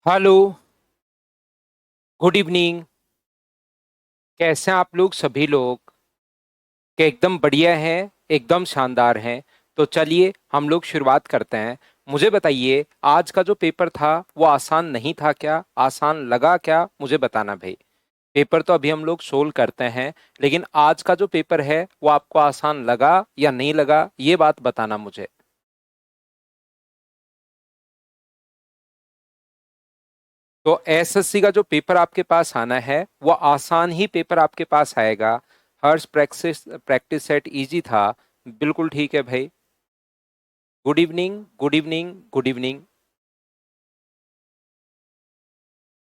Hello. Good evening. कैसे हैं आप लोग सभी लोग? के एकदम बढ़िया हैं। एकदम शानदार हैं। तो चलिए हम लोग शुरुआत करते हैं। मुझे बताइए, आज का जो पेपर था वो आसान नहीं था क्या? आसान लगा क्या? मुझे बताना भाई। पेपर तो अभी हम लोग सोल्व करते हैं, लेकिन आज का जो पेपर है वो आपको आसान लगा या नहीं लगा, ये बात बताना मुझे। तो एसएससी का जो पेपर आपके पास आना है वो आसान ही पेपर आपके पास आएगा। हर्ष प्रैक्टिस प्रैक्टिस सेट इजी था। बिल्कुल ठीक है भाई। Good evening, good evening, good evening.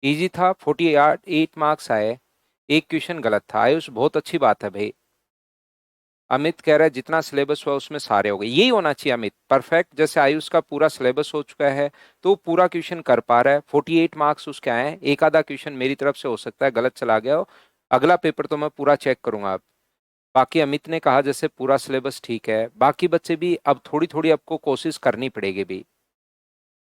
Easy था, 48 मार्क्स आए। एक क्वेश्चन गलत था। आयुष, बहुत अच्छी बात है भाई। अमित कह रहा है जितना सिलेबस हुआ उसमें सारे हो गए। यही होना चाहिए अमित, परफेक्ट। जैसे आयुष का पूरा सिलेबस हो चुका है तो वो पूरा क्वेश्चन कर पा रहा है। 48 मार्क्स उसके आए हैं। एक आधा क्वेश्चन मेरी तरफ से हो सकता है गलत चला गया हो। अगला पेपर तो मैं पूरा चेक करूंगा अब। बाकी अमित ने कहा जैसे पूरा सिलेबस ठीक है, बाकी बच्चे भी अब थोड़ी थोड़ी आपको कोशिश करनी पड़ेगी भी।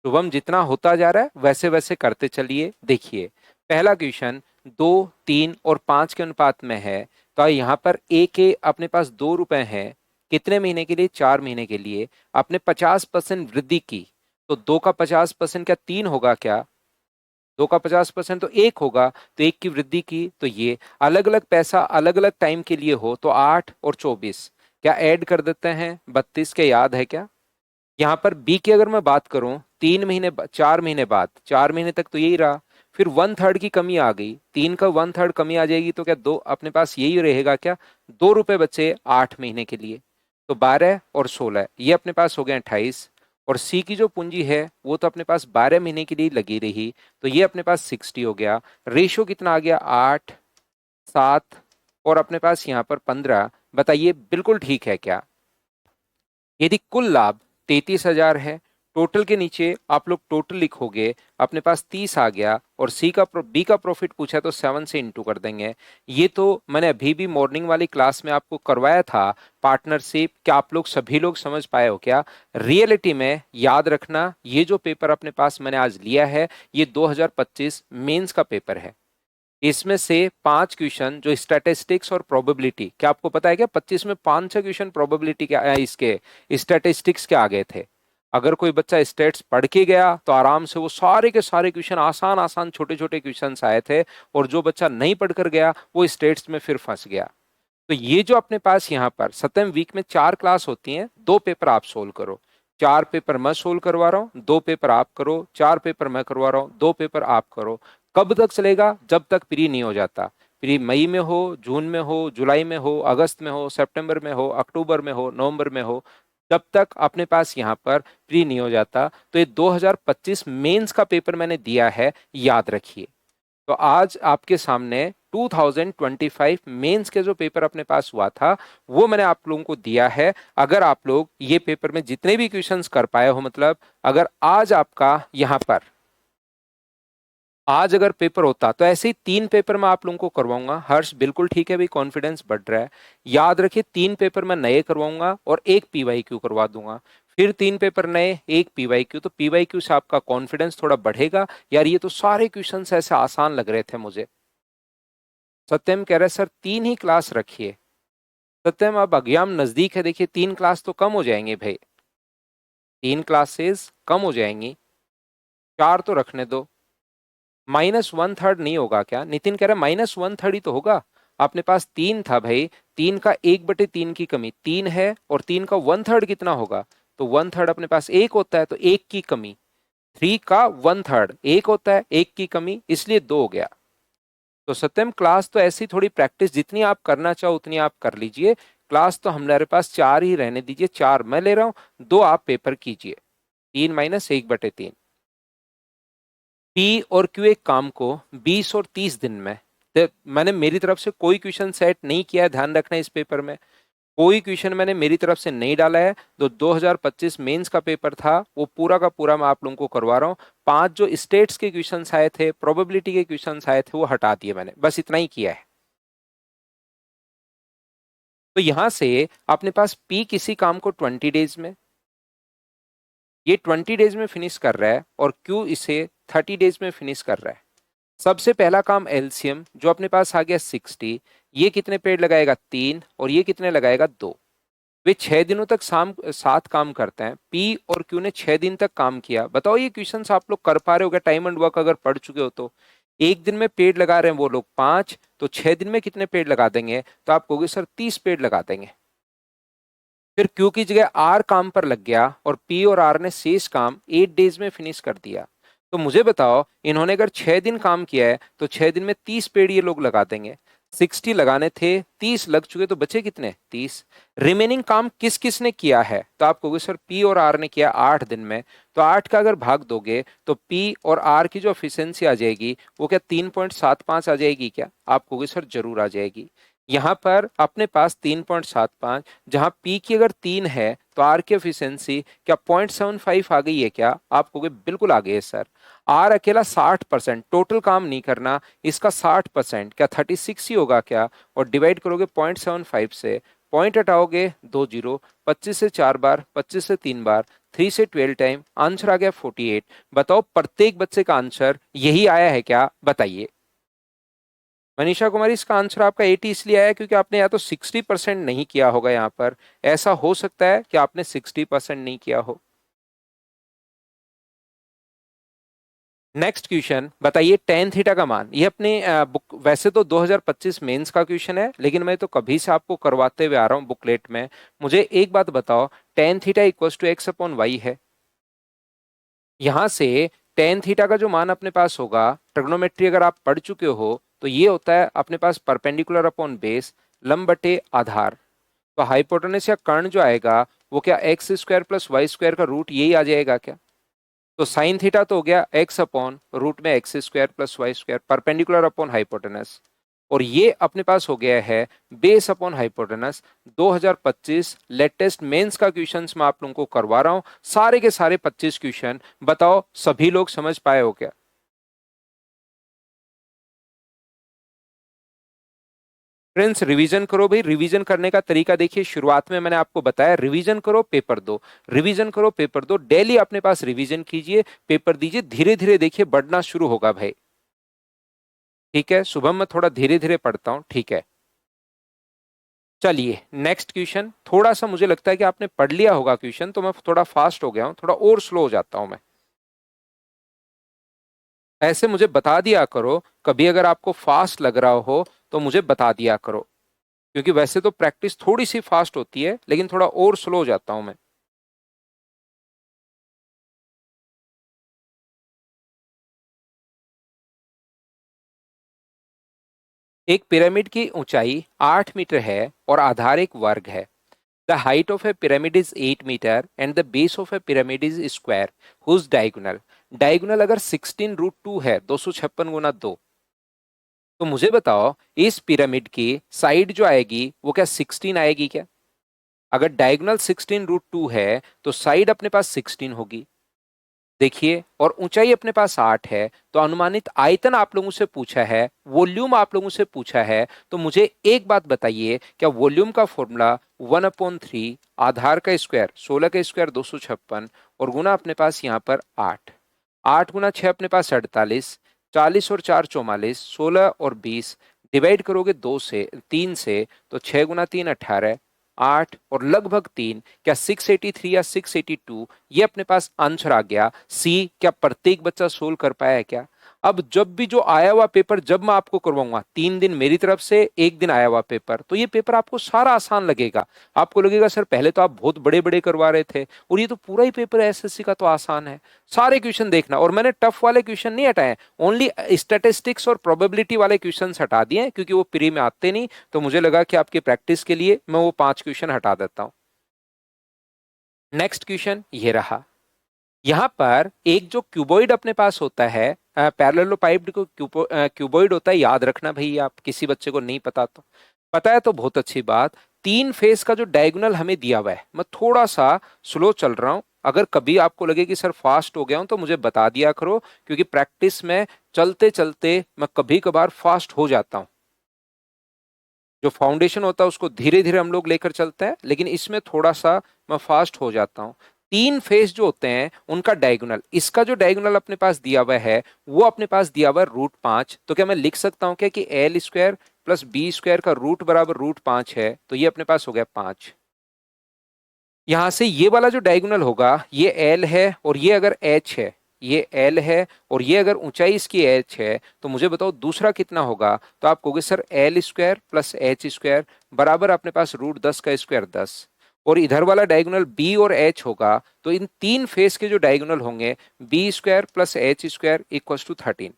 शुभम, जितना होता जा रहा है वैसे वैसे करते चलिए। देखिए, पहला क्वेश्चन 2, 3 और 5 के अनुपात में है। तो यहाँ पर ए के अपने पास 2 रुपए हैं। कितने महीने के लिए? 4 महीने के लिए। आपने 50% वृद्धि की। तो 2 का 50% क्या 3 होगा क्या? 2 का 50% तो 1 होगा। तो 1 की वृद्धि की तो ये अलग अलग पैसा अलग अलग टाइम के लिए हो तो 8 और 24 क्या ऐड कर देते हैं? 32 के याद है क्या? यहाँ पर बी की अगर मैं बात करूं, 3 महीने 4 महीने बाद, 4 महीने तक तो यही रहा। फिर 1/3 की कमी आ गई, 3 का 1/3 कमी आ जाएगी तो क्या दो अपने पास यही रहेगा क्या? 2 रुपए बचे 8 महीने के लिए। तो 12 और 16 ये अपने पास हो गए 28। और सी की जो पूंजी है वो तो अपने पास 12 महीने के लिए लगी रही। तो ये अपने पास 60 हो गया। रेशो कितना आ गया? 8, 7 और अपने पास यहाँ पर 15। बताइए बिल्कुल ठीक है क्या? यदि कुल लाभ 33,000 है, टोटल के नीचे आप लोग टोटल लिखोगे, अपने पास 30 आ गया। और बी का प्रॉफिट पूछा तो 7 से इंटू कर देंगे। ये तो मैंने अभी भी मॉर्निंग वाली क्लास में आपको करवाया था। पार्टनरशिप क्या आप लोग सभी लोग समझ पाए हो क्या? रियलिटी में याद रखना, ये जो पेपर अपने पास मैंने आज लिया है ये 2025 मेंस का पेपर है। इसमें से 5 क्वेश्चन जो स्टैटिस्टिक्स और प्रोबेबिलिटी, क्या आपको पता है क्या 25 में 5-6 क्वेश्चन प्रोबेबिलिटी के इसके स्टैटिस्टिक्स के आ गए थे। अगर कोई बच्चा स्टेट्स पढ़ के गया तो आराम से वो सारे के सारे क्वेश्चन, आसान आसान छोटे छोटे क्वेश्चन आए थे। और जो बच्चा नहीं पढ़कर गया वो स्टेट्स में फिर फंस गया। तो ये जो अपने पास यहाँ पर सत्यम वीक में 4 क्लास होती हैं, 2 पेपर आप सोल्व करो। 4 पेपर मैं सोल्व करवा रहा हूँ, 2 पेपर आप करो। 4 पेपर मैं करवा रहा हूँ, 2 पेपर आप करो। कब तक चलेगा? जब तक प्री नहीं हो जाता। प्री मई में हो, जून में हो, जुलाई में हो, अगस्त में हो, सितंबर में हो, अक्टूबर में हो, नवंबर में हो, जब तक अपने पास यहाँ पर प्री नहीं हो जाता। तो ये 2025 मेंस का पेपर मैंने दिया है, याद रखिए। तो आज आपके सामने 2025 मेंस के जो पेपर अपने पास हुआ था वो मैंने आप लोगों को दिया है। अगर आप लोग ये पेपर में जितने भी क्वेश्चंस कर पाए हो, मतलब अगर आज आपका यहाँ पर आज अगर पेपर होता तो ऐसे ही 3 पेपर मैं आप लोगों को करवाऊंगा। हर्ष बिल्कुल ठीक है भाई, कॉन्फिडेंस बढ़ रहा है। याद रखिए 3 पेपर मैं नए करवाऊंगा और एक पीवाईक्यू करवा दूंगा। फिर 3 पेपर नए, एक पीवाईक्यू। तो पीवाईक्यू से आपका कॉन्फिडेंस थोड़ा बढ़ेगा। यार ये तो सारे क्वेश्चंस ऐसे आसान लग रहे थे मुझे। सत्यम कह रहे सर 3 ही क्लास रखिए। सत्यम अब एग्जाम नजदीक है, देखिए 3 क्लास तो कम हो जाएंगे भाई। 3 क्लासेस कम हो जाएंगी। 4 तो रखने दो। -1/3 नहीं होगा क्या? नितिन कह रहा है -1/3 ही तो होगा। अपने पास 3 था भाई। 3 का 1/3 की कमी 3 है, और 3 का 1/3 कितना होगा? तो 1/3 अपने पास 1 होता है, तो 1 की कमी। 3 का 1/3 1 होता है, 1 की कमी, इसलिए 2 हो गया। तो सत्यम क्लास तो ऐसी थोड़ी प्रैक्टिस जितनी आप करना चाहो उतनी आप कर लीजिए। क्लास तो हमारे पास 4 ही रहने दीजिए। 4 मैं ले रहा हूं, 2 आप पेपर कीजिए। 3 - 1/3। पी और क्यू एक काम को 20 और 30 दिन में, मैंने मेरी तरफ से कोई क्वेश्चन सेट नहीं किया है, ध्यान रखना इस पेपर में। कोई क्वेश्चन मैंने मेरी तरफ से नहीं डाला है। तो 2025 मेंस का पेपर था वो पूरा का पूरा मैं आप लोगों को करवा रहा हूँ। 5 जो स्टेट्स के क्वेश्चंस आए थे, प्रोबेबिलिटी के क्वेश्चंस आए थे, वो हटा दिए मैंने, बस इतना ही किया है। तो यहां से अपने पास पी किसी काम को 20 डेज में, ये 20 डेज में फिनिश कर रहा है, और क्यू इसे 30 डेज में फिनिश कर रहा है। सबसे पहला काम एलसीएम जो अपने पास आ गया 60, ये कितने पेड़ लगाएगा 3 और ये कितने लगाएगा 2। वे 6 दिनों तक साथ काम करते हैं। पी और क्यू ने 6 दिन तक काम किया। बताओ ये क्वेश्चंस आप लोग कर पा रहे हो क्या? टाइम एंड वर्क अगर पढ़ चुके हो तो एक दिन में पेड़ लगा रहे हैं वो लोग 5, तो 6 दिन में कितने पेड़ लगा देंगे? तो आप कहोगे सर 30 पेड़ लगा देंगे। फिर क्यू की जगह आर काम पर लग गया और पी और आर ने शेष काम 8 डेज में फिनिश कर दिया। तो मुझे बताओ इन्होंने अगर 6 दिन काम किया है तो 6 दिन में 30 पेड़ ये लोग लगा देंगे। 60 लगाने थे, 30 लग चुके, तो बचे कितने? 30। रिमेनिंग काम किस किस ने किया है? तो आप कहोगे सर पी और आर ने किया 8 दिन में। तो 8 का अगर भाग दोगे तो पी और आर की जो एफिशिएंसी आ जाएगी वो क्या 3.75 आ जाएगी क्या? आप कहोगे सर जरूर आ जाएगी। यहां पर अपने पास 3.75, जहां पी की अगर 3 है तो आर की एफिशिएंसी क्या 0.75 आ गई है क्या? आप कहोगे बिल्कुल आ गई है सर। आर अकेला 60%, टोटल काम नहीं करना, इसका 60%, क्या 36 ही होगा क्या? और डिवाइड करोगे 0.75 से, पॉइंट हटाओगे 2 जीरो, 25 से 4 बार, 25 से 3 बार, 3 से 12 टाइम, आंसर आ गया 48। बताओ प्रत्येक बच्चे का आंसर यही आया है क्या? बताइए। मनीषा कुमारी, इसका आंसर आपका 80 इसलिए आया क्योंकि आपने या तो 60% नहीं किया होगा। यहाँ पर ऐसा हो सकता है कि आपने 60% नहीं किया हो। नेक्स्ट क्वेश्चन बताइए, टेन थीटा का मान। ये अपने बुक, वैसे तो 2025 मेंस का क्वेश्चन है लेकिन मैं तो कभी से आपको करवाते हुए आ रहा हूँ बुकलेट में। मुझे एक बात बताओ, tan theta equal to X upon Y है। यहां से टेन थीटा का जो मान अपने पास होगा, ट्रिग्नोमेट्री अगर आप पढ़ चुके हो तो ये होता है अपने पास परपेंडिकुलर अपॉन बेस, लंब बटे आधार। तो हाइपोटेनस या कर्ण जो आएगा वो क्या X square plus Y square का रूट यही आ जाएगा क्या? तो साइन थीटा तो हो गया एक्स अपॉन रूट में X square plus Y square, perpendicular upon hypotenuse. और ये अपने पास हो गया है base upon hypotenuse. 2025 latest mains का क्वेश्चन मैं आप लोगों को करवा रहा हूं, सारे के सारे 25 क्वेश्चन। बताओ सभी लोग समझ पाए हो क्या? फ्रेंड्स रिवीजन करो भाई। रिवीजन करने का तरीका देखिए, शुरुआत में मैंने आपको बताया रिवीजन करो पेपर दो, रिवीजन करो पेपर दो। डेली अपने पास रिवीजन कीजिए, पेपर दीजिए, धीरे धीरे देखिए बढ़ना शुरू होगा भाई। ठीक है, सुबह मैं थोड़ा धीरे धीरे पढ़ता हूं, ठीक है। चलिए नेक्स्ट क्वेश्चन। थोड़ा सा मुझे लगता है कि आपने पढ़ लिया होगा क्वेश्चन, तो मैं थोड़ा फास्ट हो गया हूं, थोड़ा और स्लो हो जाता हूं मैं। ऐसे मुझे बता दिया करो, कभी अगर आपको फास्ट लग रहा हो तो मुझे बता दिया करो, क्योंकि वैसे तो प्रैक्टिस थोड़ी सी फास्ट होती है लेकिन थोड़ा और स्लो हो जाता हूं मैं। एक पिरामिड की ऊंचाई 8 मीटर है और आधार एक वर्ग है। The height of a pyramid is 8 metre and the base of a pyramid is square whose diagonal. Diagonal अगर 16 रूट 2 है, 256 गुना 2। तो मुझे बताओ इस पिरामिड की साइड जो आएगी वो क्या 16 आएगी क्या? अगर डायगोनल 16 रूट 2 है तो साइड अपने पास 16 होगी। देखिए, और ऊंचाई अपने पास 8 है, तो अनुमानित आयतन आप लोगों से पूछा है, वॉल्यूम आप लोगों से पूछा है। तो मुझे एक बात बताइए, क्या वॉल्यूम का फॉर्मूला 1/3 आधार का स्क्वायर 16 का स्क्वायर 256 और गुना अपने पास यहाँ पर 8, 8 गुना 6 अपने पास 48, 40 और 4 44, 16 और 20, डिवाइड करोगे 3 से, तो 6 गुना 3 18, 8 और लगभग 3, क्या 683 या 682? ये अपने पास आंसर आ गया सी। क्या प्रत्येक बच्चा सोल्व कर पाया है क्या? अब जब भी जो आया हुआ पेपर जब मैं आपको करवाऊंगा, 3 दिन मेरी तरफ से, 1 दिन आया हुआ पेपर, तो ये पेपर आपको सारा आसान लगेगा। आपको लगेगा सर पहले तो आप बहुत बड़े बड़े करवा रहे थे और ये तो पूरा ही पेपर एसएससी का तो आसान है। सारे क्वेश्चन देखना, और मैंने टफ वाले क्वेश्चन नहीं हटाए, ओनली स्टैटिस्टिक्स और प्रोबेबिलिटी वाले क्वेश्चन हटा दिए क्योंकि वो प्री में आते नहीं। तो मुझे लगा कि आपकी प्रैक्टिस के लिए मैं वो 5 क्वेश्चन हटा देता हूं। नेक्स्ट क्वेश्चन ये रहा। यहां पर एक जो क्यूबॉइड अपने पास होता है, पैरेललोपाइप्ड को क्यूबॉइड होता है, याद रखना भाई, आप किसी बच्चे को नहीं पता तो पता है तो बहुत अच्छी बात। 3 फेस का जो डायगोनल हमें दिया हुआ है, मैं थोड़ा सा स्लो चल रहा हूं, अगर कभी आपको लगे कि सर फास्ट हो गया हूं तो मुझे बता दिया करो, क्योंकि प्रैक्टिस में चलते चलते मैं कभी कभार फास्ट हो जाता हूं। जो फाउंडेशन होता है उसको धीरे धीरे हम लोग लेकर चलते हैं, लेकिन इसमें थोड़ा सा मैं फास्ट हो जाता हूं। तीन फेस जो होते हैं उनका डायगोनल, इसका जो डायगोनल अपने पास दिया हुआ है वो अपने पास दिया हुआ है √5। तो क्या मैं लिख सकता हूं क्या कि L square plus B square का रूट बराबर √5 है, तो ये अपने पास हो गया 5। यहां से ये वाला जो डायगोनल होगा ये एल है और ये अगर एच है, ये एल है और ये अगर ऊंचाई इसकी एच है, तो मुझे बताओ दूसरा कितना होगा। तो आप कहोगे sir L square plus H square बराबर अपने पास √10 का स्क्वायर 10, और इधर वाला डायगोनल बी और एच होगा, तो इन तीन फेस के जो डायगोनल होंगे B square plus H square equal to 13।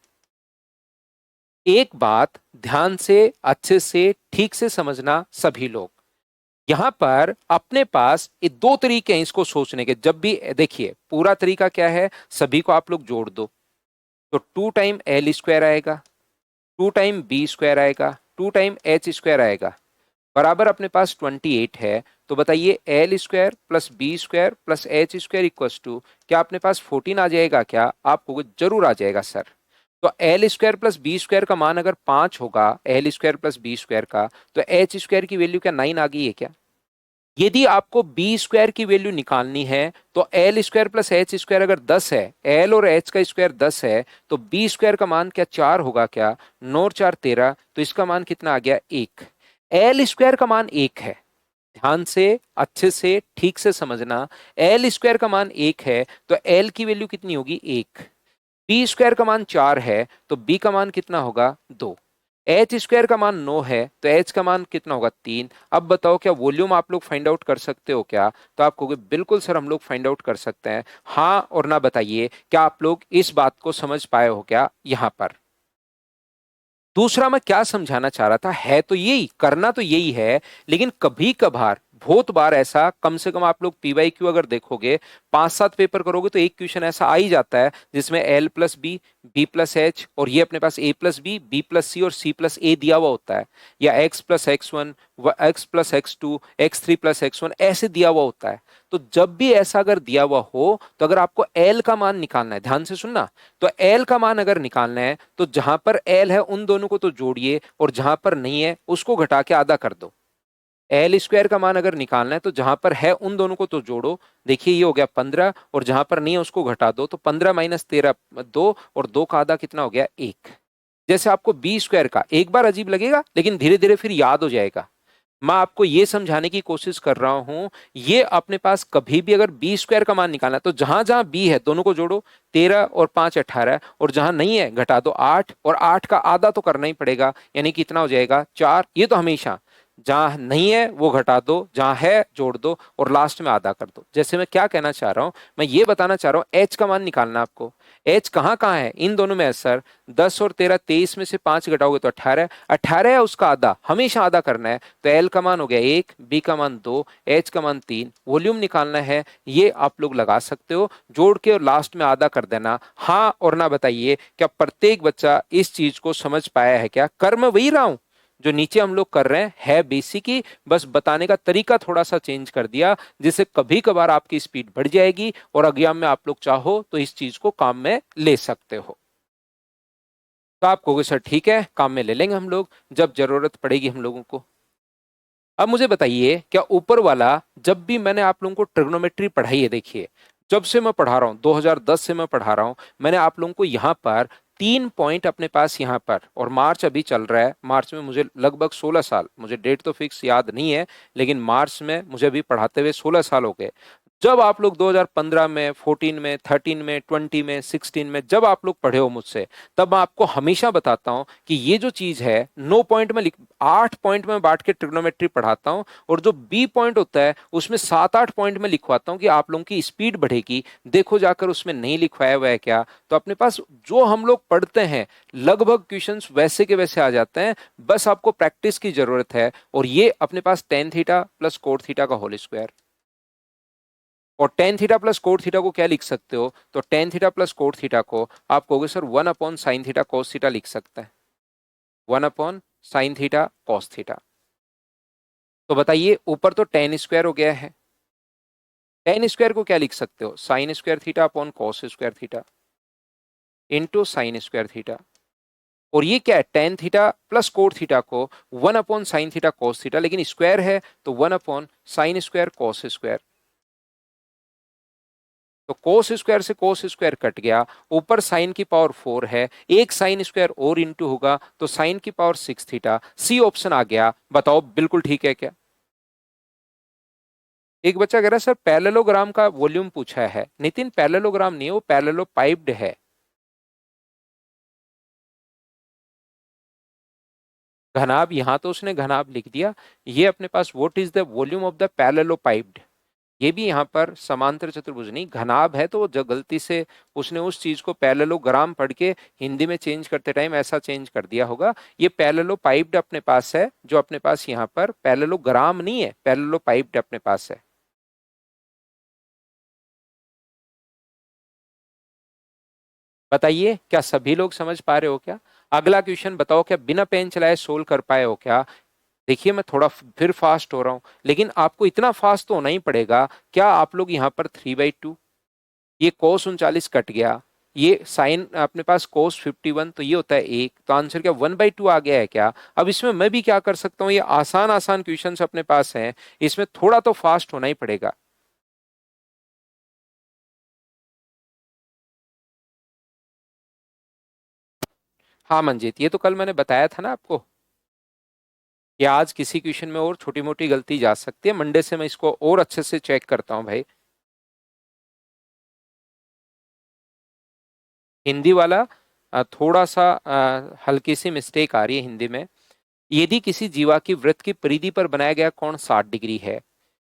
एक बात ध्यान से अच्छे से ठीक से समझना सभी लोग, यहां पर अपने पास ये दो तरीके हैं इसको सोचने के। जब भी देखिए पूरा तरीका क्या है, सभी को आप लोग जोड़ दो, तो 2 टाइम एल स्क्वायर आएगा, 2 टाइम बी स्क्वायर आएगा, 2 टाइम एच स्क्वायर आएगा, बराबर अपने पास 28 है। तो बताइए L square plus B square plus H square equal to क्या अपने पास 14 आ जाएगा क्या? आपको जरूर आ जाएगा सर। तो L square plus B square का मान अगर 5 होगा L square plus B square का, तो एच स्क्वायर की वैल्यू क्या 9 आ गई है क्या? यदि आपको बी स्क्वायर की वैल्यू निकालनी है तो L square plus H square अगर 10 है, एल और एच का स्क्वायर 10 है, तो बी स्क्वायर का मान क्या 4 होगा क्या? 9 और 4 13, तो इसका मान कितना आ गया 1। एल स्क्वायर का मान 1 है, ध्यान से अच्छे से ठीक से समझना। एल स्क्वायर का मान 1 है तो एल की वैल्यू कितनी होगी 1। बी स्क्वायर का मान 4 है तो बी का मान कितना होगा 2। एच स्क्वायर का मान 9 है तो एच का मान कितना होगा 3। अब बताओ क्या वॉल्यूम आप लोग फाइंड आउट कर सकते हो क्या? तो आप कहोगे बिल्कुल सर हम लोग फाइंड आउट कर सकते हैं। हाँ और ना बताइए, क्या आप लोग इस बात को समझ पाए हो क्या यहां पर? दूसरा मैं क्या समझाना चाह रहा था, है तो यही, करना तो यही है, लेकिन कभी कभार बहुत बार ऐसा, कम से कम आप लोग पीवाईक्यू अगर देखोगे 5-7 पेपर करोगे तो एक क्वेश्चन ऐसा आ ही जाता है जिसमें L plus B plus H और ये अपने पास A plus B plus C और सी प्लस ए दिया हुआ होता है, या X plus x1 X plus x2 x3 plus x1 ऐसे दिया हुआ होता है। तो जब भी ऐसा अगर दिया हुआ हो तो अगर आपको एल का मान निकालना है, ध्यान से सुनना, तो एल का मान अगर निकालना है तो जहां पर एल है उन दोनों को तो जोड़िए और जहां पर नहीं है उसको घटा के आधा कर दो। एल स्क्वायर का मान अगर निकालना है तो जहां पर है उन दोनों को तो जोड़ो, देखिए ये हो गया 15 और जहां पर नहीं है उसको घटा दो, तो 15 माइनस 13 2 और 2 का आधा कितना हो गया 1। जैसे आपको बी स्क्वायर का एक बार अजीब लगेगा लेकिन धीरे धीरे फिर याद हो जाएगा। मैं आपको ये समझाने की कोशिश कर रहा हूं, ये अपने पास कभी भी अगर बी स्क्वायर का मान निकालना है तो जहां जहां बी है दोनों को जोड़ो, 13 और 5 18, और जहां नहीं है घटा दो 8, और 8 का आधा तो करना ही पड़ेगा, यानी कितना हो जाएगा 4। ये तो हमेशा, जहां नहीं है वो घटा दो, जहां है जोड़ दो और लास्ट में आधा कर दो। जैसे मैं क्या कहना चाह रहा हूं, मैं ये बताना चाह रहा हूं एच का मान निकालना है आपको। एच कहाँ कहाँ है? इन दोनों में है सर। 10 और 13, 23 में से 5 घटाओगे तो 18, 18 है उसका आधा, हमेशा आधा करना है। तो एल का मान हो गया 1, बी का मान 2, एच का मान 3। वॉल्यूम निकालना है, ये आप लोग लगा सकते हो जोड़ के और लास्ट में आधा कर देना। हाँ और ना बताइए, क्या प्रत्येक बच्चा इस चीज को समझ पाया है क्या? कर मैं वही रहा हूं जो नीचे हम लोग कर रहे हैं, है बेसिक ही, बस बताने का तरीका थोड़ा सा चेंज कर दिया, जिससे कभी कभार आपकी स्पीड बढ़ जाएगी और एग्जाम में आप लोग चाहो तो इस चीज को काम में ले सकते हो। तो आप कहोगे सर ठीक है काम में ले लेंगे हम लोग जब जरूरत पड़ेगी हम लोगों को। अब मुझे बताइए, क्या ऊपर वाला, जब भी मैंने आप लोगों को ट्रिग्नोमेट्री पढ़ाई है, देखिए जब से मैं पढ़ा रहा हूं 2010 से मैं पढ़ा रहा हूं, मैंने आप लोगों को यहां पर 3 पॉइंट अपने पास यहां पर, और मार्च अभी चल रहा है, मार्च में मुझे लगभग 16 साल, मुझे डेट तो फिक्स याद नहीं है, लेकिन मार्च में मुझे अभी पढ़ाते हुए 16 साल हो गए। जब आप लोग 2015 में 14 में 13 में 20 में 16 में जब आप लोग पढ़े हो मुझसे, तब मैं आपको हमेशा बताता हूं कि ये जो चीज है 9 पॉइंट में 8 पॉइंट में बांट के ट्रिग्नोमेट्री पढ़ाता हूं, और जो बी पॉइंट होता है उसमें 7-8 पॉइंट में लिखवाता हूं कि आप लोगों की स्पीड बढ़ेगी। देखो जाकर उसमें नहीं लिखवाया हुआ है क्या? तो अपने पास जो हम लोग पढ़ते हैं लगभग क्वेश्चंस वैसे के वैसे आ जाते हैं, बस आपको प्रैक्टिस की जरूरत है। और ये अपने पास tan theta plus cot theta का होल स्क्वायर, और tan theta plus cot theta को क्या लिख सकते हो? तो tan theta plus cot theta को आप कहोगे sir 1/sin theta cos theta लिख सकता है, 1/sin थीटा कॉस थीटा। तो बताइए ऊपर तो टेन स्क्वायर हो गया है, टेन स्क्वायर को क्या लिख सकते हो? Sine square theta upon cos square theta into sine square theta. और ये क्या है? Ten theta plus cot theta को 1/sin थीटा कॉस थीटा, लेकिन स्क्वायर है तो 1/sin स्क्वायर कॉस स्क्वायर। तो कोस स्क्वायर से कोस स्क्वायर कट गया, ऊपर साइन की पावर 4 है, एक साइन स्क्वायर और इंटू होगा तो साइन की पावर 6 थीटा। सी ऑप्शन आ गया। बताओ बिल्कुल ठीक है क्या? एक बच्चा कह रहा है सर पैरेललोग्राम का वॉल्यूम पूछा है। नितिन पैरेललोग्राम नहीं है, वो पैरेललोपाइप्ड है। घनाभ, यहां तो उसने घनाभ लिख दिया। ये अपने पास what is the volume of the parallelepiped, ये भी यहाँ पर समांतर चतुर्भुज नहीं, घनाभ है। तो वो जो गलती से उसने उस चीज को पैरेललोग्राम पढ़ के हिंदी में चेंज करते टाइम ऐसा चेंज कर दिया होगा। ये पैरेललोपाइप्ड अपने पास है, जो अपने पास यहाँ पर पैरेललोग्राम नहीं है, पैरेललोपाइप्ड अपने पास है। बताइए क्या सभी लोग समझ पा रहे हो क्या? अगला क्वेश्चन बताओ, क्या बिना पेन चलाए सोल्व कर पाए हो क्या? देखिए मैं थोड़ा फिर फास्ट हो रहा हूं, लेकिन आपको इतना फास्ट तो होना ही पड़ेगा। क्या आप लोग यहाँ पर 3/2, ये कोस 39 कट गया, ये साइन अपने पास कोस 51, तो ये होता है 1, तो आंसर क्या 1/2 आ गया है क्या? अब इसमें मैं भी क्या कर सकता हूँ, ये आसान आसान क्वेश्चंस अपने पास हैं, इसमें थोड़ा तो फास्ट होना ही पड़ेगा। हाँ मंजीत, ये तो कल मैंने बताया था ना आपको कि आज किसी क्वेश्चन में और छोटी मोटी गलती जा सकती है। मंडे से मैं इसको और अच्छे से चेक करता हूँ भाई। हिंदी वाला थोड़ा सा हल्की सी मिस्टेक आ रही है हिंदी में। यदि किसी जीवा की वृत्त की परिधि पर बनाया गया कोण 60 डिग्री है,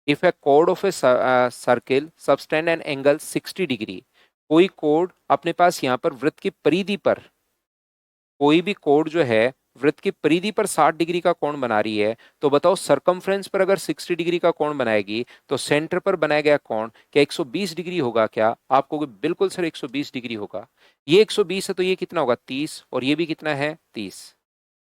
if A code of a circle subtend an angle 60 degree, कोई कोड अपने पास यहाँ पर वृत्त की परिधि पर, कोई भी कोड जो है वृत्त की परिधि पर 60 डिग्री का कोण बना रही है, तो बताओ सरकमफ्रेंस पर अगर 60 डिग्री का कोण बनाएगी तो सेंटर पर बनाया गया कोण क्या 120 डिग्री होगा क्या? आप कहोगे बिल्कुल सर 120 डिग्री होगा। ये 120 है तो ये कितना होगा 30, और ये भी कितना है 30,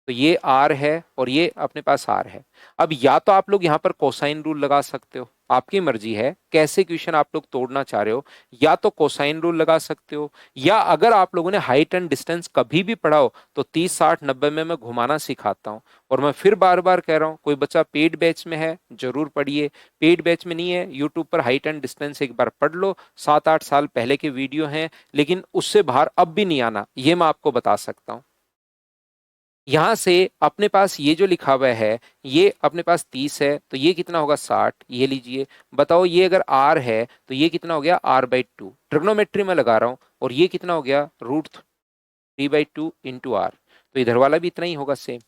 तो ये आर है और ये अपने पास आर है। अब या तो आप लोग यहाँ पर कोसाइन रूल लगा सकते हो, आपकी मर्जी है कैसे क्वेश्चन आप लोग तोड़ना चाह रहे हो। या तो कोसाइन रूल लगा सकते हो, या अगर आप लोगों ने हाइट एंड डिस्टेंस कभी भी पढ़ा हो तो 30 60 90 में मैं घुमाना सिखाता हूँ। और मैं फिर बार बार कह रहा हूँ, कोई बच्चा पेड बैच में है जरूर पढ़िए, पेड बैच में नहीं है यूट्यूब पर हाइट एंड डिस्टेंस एक बार पढ़ लो, 7 8 साल पहले के वीडियो हैं, लेकिन उससे बाहर अब भी नहीं आना, ये मैं आपको बता सकता हूँ। यहां से अपने पास ये जो लिखा हुआ है, ये अपने पास 30 है तो ये कितना होगा 60, ये लीजिए। बताओ ये अगर r है तो ये कितना हो गया r/2, ट्रिग्नोमेट्री में लगा रहा हूं, और ये कितना हो गया √3/2 इंटू आर, तो इधर वाला भी इतना ही होगा सेम।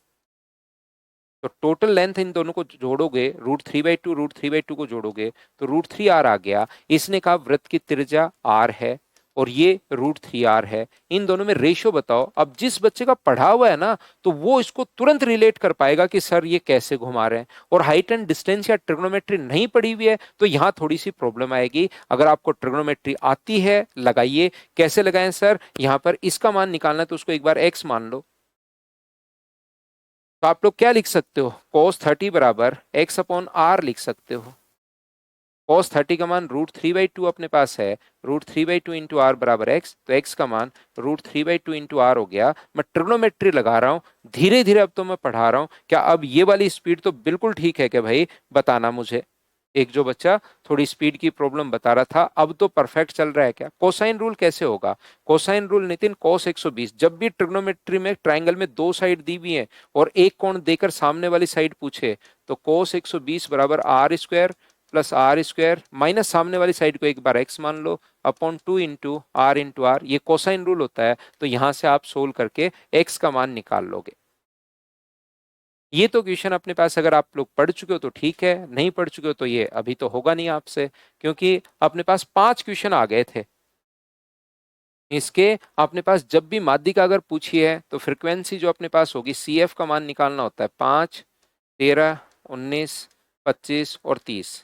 तो टोटल लेंथ इन दोनों को जोड़ोगे, √3/2 को जोड़ोगे तो √3r आ गया। इसने कहा वृत्त की त्रिज्या r है और ये √3r है, इन दोनों में रेशियो बताओ। अब जिस बच्चे का पढ़ा हुआ है ना, तो वो इसको तुरंत रिलेट कर पाएगा कि सर ये कैसे घुमा रहे हैं। और हाइट एंड डिस्टेंस या ट्रिग्नोमेट्री नहीं पढ़ी हुई है तो यहाँ थोड़ी सी प्रॉब्लम आएगी। अगर आपको ट्रिग्नोमेट्री आती है लगाइए। कैसे लगाएं सर? यहाँ पर इसका मान निकालना है तो उसको एक बार x मान लो। तो आप लोग क्या लिख सकते हो, cos 30 बराबर x/r लिख सकते हो। cos 30 का मान √3/2 अपने पास है, √3/2 इंटू आर बराबर x, तो x का मान √3/2 इंटू आर हो गया। मैं ट्रिग्नोमेट्री लगा रहा हूं, धीरे धीरे अब तो मैं पढ़ा रहा हूं। क्या अब ये वाली स्पीड तो बिल्कुल ठीक है क्या भाई? बताना मुझे। एक जो बच्चा थोड़ी स्पीड की प्रॉब्लम बता रहा था, अब तो परफेक्ट चल रहा है क्या? कोसाइन रूल कैसे होगा? कोसाइन रूल नितिन cos 120, जब भी ट्रिग्नोमेट्री में ट्राइंगल में दो साइड दी हुई है और एक कोण देकर सामने वाली साइड पूछे, तो cos 120 बराबर r² प्लस r² माइनस सामने वाली साइड को एक बार x मान लो अपॉन 2 इंटू आर, ये कोसाइन रूल होता है। तो यहां से आप सोल्व करके x का मान निकाल लोगे। ये तो क्वेश्चन अपने पास अगर आप लोग पढ़ चुके हो तो ठीक है, नहीं पढ़ चुके हो तो ये अभी तो होगा नहीं आपसे, क्योंकि अपने पास 5 क्वेश्चन आ गए थे इसके। अपने पास जब भी माध्यिका का अगर पूछी है तो फ्रीक्वेंसी जो अपने पास होगी CF का मान निकालना होता है 5, 13, 19, 25 और 30।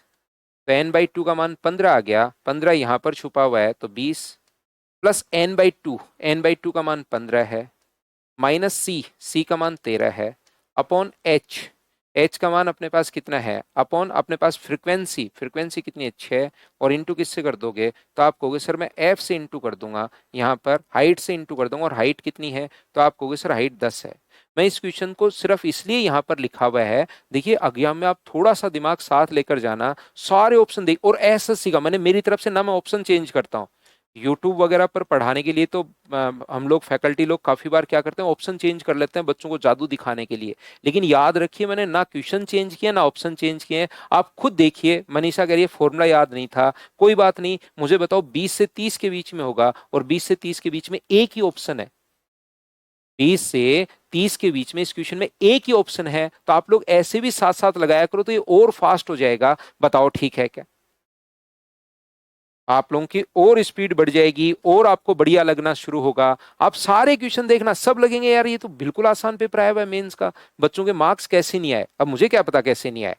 तो n/2 का मान 15 आ गया, 15 यहाँ पर छुपा हुआ है तो 20, प्लस n/2 का मान 15 है, माइनस C का मान 13 है, अपॉन H का मान अपने पास कितना है, अपॉन अपने पास फ्रीक्वेंसी कितनी है 6, और इंटू किससे कर दोगे? तो आप कहोगे सर मैं F से इंटू कर दूंगा, यहाँ पर हाइट से इंटू कर दूंगा, और हाइट कितनी है? तो आप कहोगे सर हाइट 10 है। मैं इस क्वेश्चन को सिर्फ इसलिए यहाँ पर लिखा हुआ है, देखिए एग्जाम में आप थोड़ा सा दिमाग साथ लेकर जाना, सारे ऑप्शन देख, और एसएससी का मैंने मेरी तरफ से ना मैं ऑप्शन चेंज करता हूँ। यूट्यूब वगैरह पर पढ़ाने के लिए तो हम लोग फैकल्टी लोग काफी बार क्या करते हैं, ऑप्शन चेंज कर लेते हैं बच्चों को जादू दिखाने के लिए। लेकिन याद रखिए, मैंने ना क्वेश्चन चेंज किया ना ऑप्शन चेंज किए हैं। आप खुद देखिए, मनीषा कह रही है फॉर्मूला याद नहीं था, कोई बात नहीं, मुझे बताओ 20 से 30 के बीच में होगा, और 20 से 30 के बीच में एक ही ऑप्शन है। 20 से 30 के बीच में इस क्वेश्चन में एक ही ऑप्शन है, तो आप लोग ऐसे भी साथ साथ लगाया करो, तो ये और फास्ट हो जाएगा। बताओ ठीक है क्या? आप लोगों की और स्पीड बढ़ जाएगी, और आपको बढ़िया लगना शुरू होगा। आप सारे क्वेश्चन देखना, सब लगेंगे यार ये तो बिल्कुल आसान पेपर आया हुआ है मेंस का, बच्चों के मार्क्स कैसे नहीं आए। अब मुझे क्या पता कैसे नहीं आए,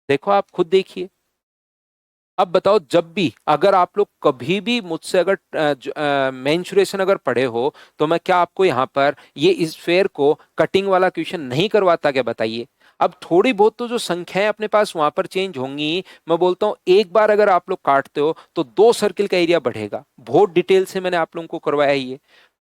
देखो आप खुद देखिए। अब बताओ, जब भी अगर आप लोग कभी भी मुझसे अगर मेंसुरेशन अगर पढ़े हो, तो मैं क्या आपको यहाँ पर ये इस फेयर को कटिंग वाला क्वेश्चन नहीं करवाता क्या? बताइए। अब थोड़ी बहुत तो जो संख्याएं अपने पास वहां पर चेंज होंगी, मैं बोलता हूं एक बार अगर आप लोग काटते हो तो 2 सर्किल का एरिया बढ़ेगा। बहुत डिटेल से मैंने आप लोगों को करवाया है ये।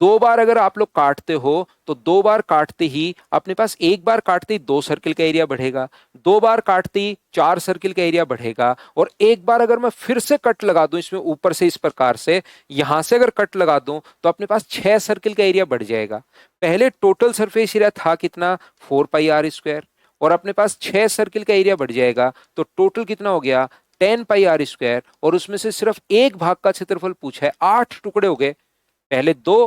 2 बार अगर आप लोग काटते हो तो 2 बार काटते ही अपने पास, एक बार काटते ही 2 सर्किल का एरिया बढ़ेगा, 2 बार काटते ही 4 सर्किल का एरिया बढ़ेगा, और एक बार अगर मैं फिर से कट लगा दूं इसमें ऊपर से इस प्रकार से, यहां से अगर कट लगा दूं तो अपने पास 6 सर्किल का एरिया बढ़ जाएगा। पहले टोटल सरफेस एरिया था कितना? 4 पाई आर स्क्वायर, और अपने पास 6 सर्किल का एरिया बढ़ जाएगा, तो टोटल कितना हो गया? 10 पाई आर स्क्वायर, और उसमें से सिर्फ एक भाग का क्षेत्रफल पूछा है, 8 टुकड़े हो गए। पहले 2,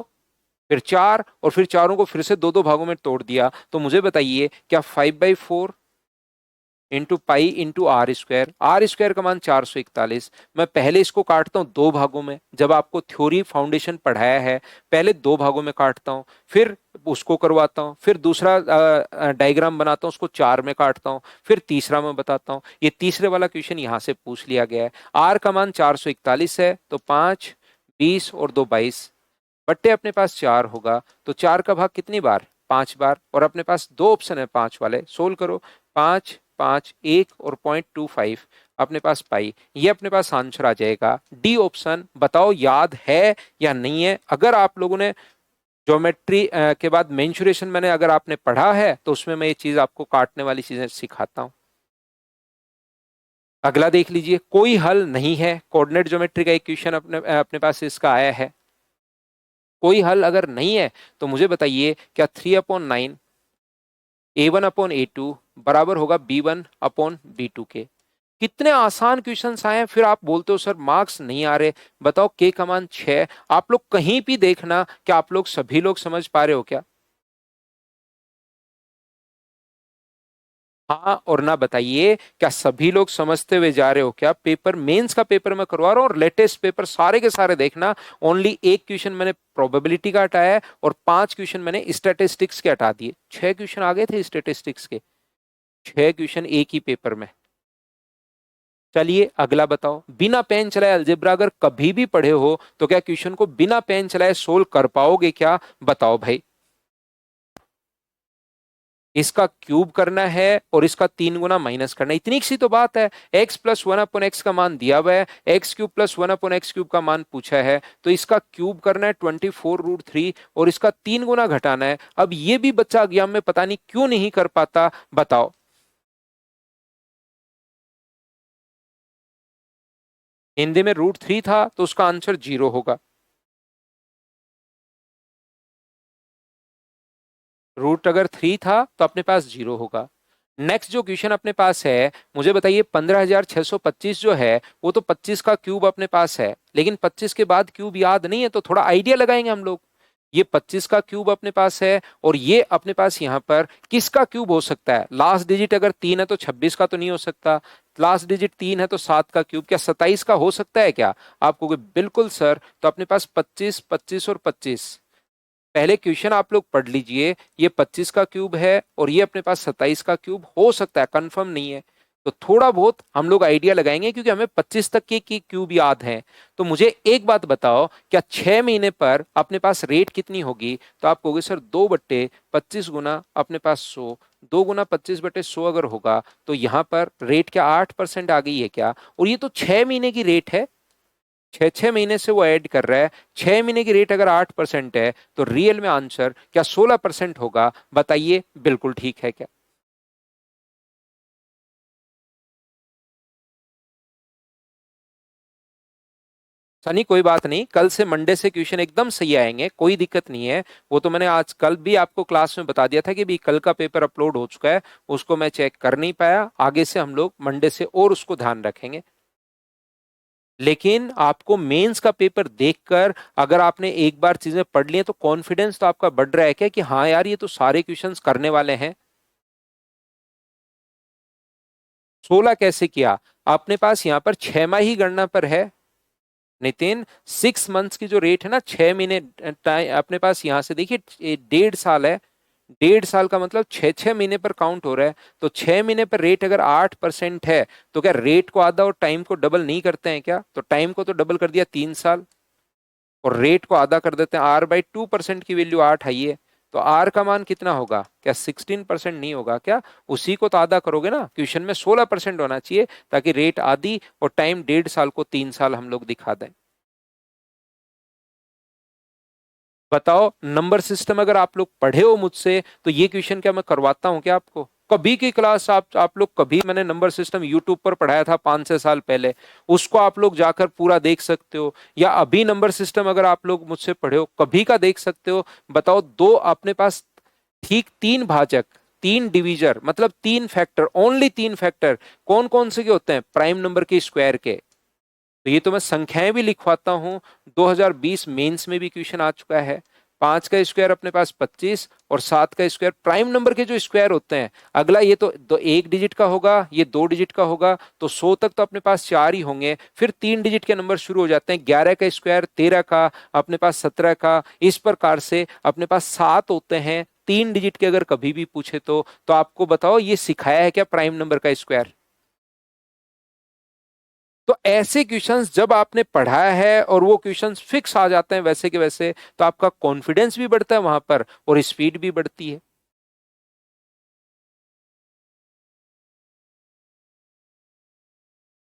फिर 4, और फिर चारों को फिर से 2 2 भागों में तोड़ दिया। तो मुझे बताइए, क्या 5/4 into pi into R square का मान 441। मैं पहले इसको काटता हूं 2 भागों में, जब आपको थ्योरी फाउंडेशन पढ़ाया है, पहले 2 भागों में काटता हूं, फिर उसको करवाता हूं, फिर दूसरा डायग्राम बनाता हूं, उसको 4 में काटता हूं, फिर तीसरा मैं बताता हूं। ये तीसरे वाला क्वेश्चन यहां से पूछ लिया गया है। आर का मान 441 है, तो 5, 20 और 2 22, बट्टे अपने पास 4 होगा, तो 4 का भाग कितनी बार? 5 बार, और अपने पास 2 ऑप्शन है 5 वाले, सोल्व करो। 5, 5, 1 और 0.25 अपने पास पाई, ये अपने पास आंसर आ जाएगा डी ऑप्शन। बताओ याद है या नहीं है? अगर आप लोगों ने ज्योमेट्री के बाद मेंसुरेशन मैंने अगर आपने पढ़ा है, तो उसमें मैं ये चीज आपको काटने वाली चीजें सिखाता हूं। अगला देख लीजिए, कोई हल नहीं है, कोऑर्डिनेट ज्योमेट्री का एक क्वेश्चन अपने अपने पास इसका आया है। कोई हल अगर नहीं है तो मुझे बताइए, क्या 3/9 A1/A2 बराबर होगा B1/B2 के? कितने आसान क्वेश्चंस आए हैं, फिर आप बोलते हो सर मार्क्स नहीं आ रहे। बताओ, के का मान 6, आप लोग कहीं भी देखना, क्या आप लोग सभी लोग समझ पा रहे हो क्या? हाँ और ना बताइए, क्या सभी लोग समझते हुए जा रहे हो क्या? पेपर मेंस का पेपर मैं करवा रहा हूँ, और लेटेस्ट पेपर सारे के सारे देखना। ओनली एक क्वेश्चन मैंने प्रोबेबिलिटी का हटाया है, और 5 क्वेश्चन मैंने स्टैटिस्टिक्स के हटा दिए। 6 क्वेश्चन आ गए थे स्टैटिस्टिक्स के, 6 क्वेश्चन एक ही पेपर में। चलिए अगला बताओ, बिना पेन चलाए अलजेब्रा अगर कभी भी पढ़े हो, तो क्या क्वेश्चन को बिना पेन चलाए सोल्व कर पाओगे क्या? बताओ भाई। इसका क्यूब करना है और इसका 3 गुना माइनस करना है, इतनी सी तो बात है। x प्लस 1/x का मान दिया हुआ है, x³ प्लस 1/x³ का मान पूछा है, तो इसका क्यूब करना है 24√3, और इसका 3 गुना घटाना है। अब ये भी बच्चा एग्जाम में पता नहीं क्यों नहीं कर पाता, बताओ। हिंदी में √3 था, तो उसका आंसर 0 होगा। रूट अगर 3 था तो अपने पास 0 होगा। नेक्स्ट जो क्वेश्चन अपने पास है, मुझे बताइए 15,625 जो है, वो तो 25 का क्यूब अपने पास है, लेकिन 25 के बाद क्यूब याद नहीं है, तो थोड़ा आइडिया लगाएंगे हम लोग। ये 25 का क्यूब अपने पास है, और ये अपने पास यहाँ पर किसका क्यूब हो सकता है? लास्ट डिजिट अगर 3 है तो 26 का तो नहीं हो सकता, लास्ट डिजिट 3 है तो 7 का क्यूब, क्या 27 का हो सकता है क्या? आप कहोगे बिल्कुल सर। तो अपने पास 25, 25 और 25, पहले क्वेश्चन आप लोग पढ़ लीजिए। ये 25 का क्यूब है, और ये अपने पास 27 का क्यूब हो सकता है, कंफर्म नहीं है। तो थोड़ा बहुत हम लोग आइडिया लगाएंगे, क्योंकि हमें 25 तक के की क्यूब याद है। तो मुझे एक बात बताओ, क्या 6 महीने पर अपने पास रेट कितनी होगी? तो आप कहोगे सर 2/25 गुना अपने पास 100, 2 गुना 25/100 अगर होगा, तो यहाँ पर रेट क्या 8% आ गई है क्या? और ये तो 6 महीने की रेट है। छह महीने से वो ऐड कर रहा है, 6 महीने की रेट अगर 8% है तो रियल में आंसर क्या 16% होगा? बताइए, बिल्कुल ठीक है क्या? सनी कोई बात नहीं, कल से मंडे से क्वेश्चन एकदम सही आएंगे, कोई दिक्कत नहीं है। वो तो मैंने आज कल भी आपको क्लास में बता दिया था कि भी कल का पेपर अपलोड हो चुका है, उसको मैं चेक कर नहीं पाया। आगे से हम लोग मंडे से और उसको ध्यान रखेंगे। लेकिन आपको मेंस का पेपर देखकर अगर आपने एक बार चीजें पढ़ ली हैं, तो कॉन्फिडेंस तो आपका बढ़ रहा है क्या कि हाँ यार ये तो सारे क्वेश्चंस करने वाले हैं। 16 कैसे किया? अपने पास यहाँ पर 6 माही गणना पर है नितिन। 6 मंथ्स की जो रेट है ना, 6 महीने टाइम अपने पास यहाँ से देखिए, 1.5 साल है। 1.5 साल का मतलब 6 6 महीने पर काउंट हो रहा है। तो 6 महीने पर रेट अगर 8% है, तो क्या रेट को आधा और टाइम को डबल नहीं करते हैं क्या? तो टाइम को तो डबल कर दिया 3 साल, और रेट को आधा कर देते हैं। R/2% की वैल्यू 8 आई है, तो आर का मान कितना होगा? क्या 16% नहीं होगा क्या? उसी को तो आधा करोगे ना, क्वेश्चन में 16% होना चाहिए, ताकि रेट आधी और टाइम 1.5 साल को 3 साल हम लोग दिखा दें। बताओ, नंबर सिस्टम अगर आप लोग पढ़े हो मुझसे, तो ये क्वेश्चन क्या मैं करवाता हूं क्या आपको? कभी की क्लास आप लोग कभी, मैंने नंबर सिस्टम यूट्यूब पर पढ़ाया था 5 6 साल पहले, उसको आप लोग जाकर पूरा देख सकते हो। या अभी नंबर सिस्टम अगर आप लोग मुझसे पढ़े हो कभी का देख सकते हो। बताओ, दो अपने पास ठीक 3 भाजक, 3 डिवीजर, मतलब 3 फैक्टर, ओनली 3 फैक्टर कौन कौन से के होते हैं? प्राइम नंबर के स्क्वायर के। तो ये तो मैं संख्याएं भी लिखवाता हूं। 2020 मेंस में भी क्वेश्चन आ चुका है। 5 का स्क्वायर अपने पास 25, और 7 का स्क्वायर, प्राइम नंबर के जो स्क्वायर होते हैं। अगला ये तो 1 डिजिट का होगा, ये 2 डिजिट का होगा, तो 100 तक तो अपने पास 4 ही होंगे। फिर 3 डिजिट के नंबर शुरू हो जाते हैं। 11 का स्क्वायर 13 का, अपने पास 17 का, इस प्रकार से अपने पास 7 होते हैं 3 डिजिट के। अगर कभी भी पूछे तो आपको बताओ, ये सिखाया है क्या प्राइम नंबर का स्क्वायर? तो ऐसे क्वेश्चंस जब आपने पढ़ाया है और वो क्वेश्चंस फिक्स आ जाते हैं वैसे के वैसे, तो आपका कॉन्फिडेंस भी बढ़ता है वहां पर, और स्पीड भी बढ़ती है।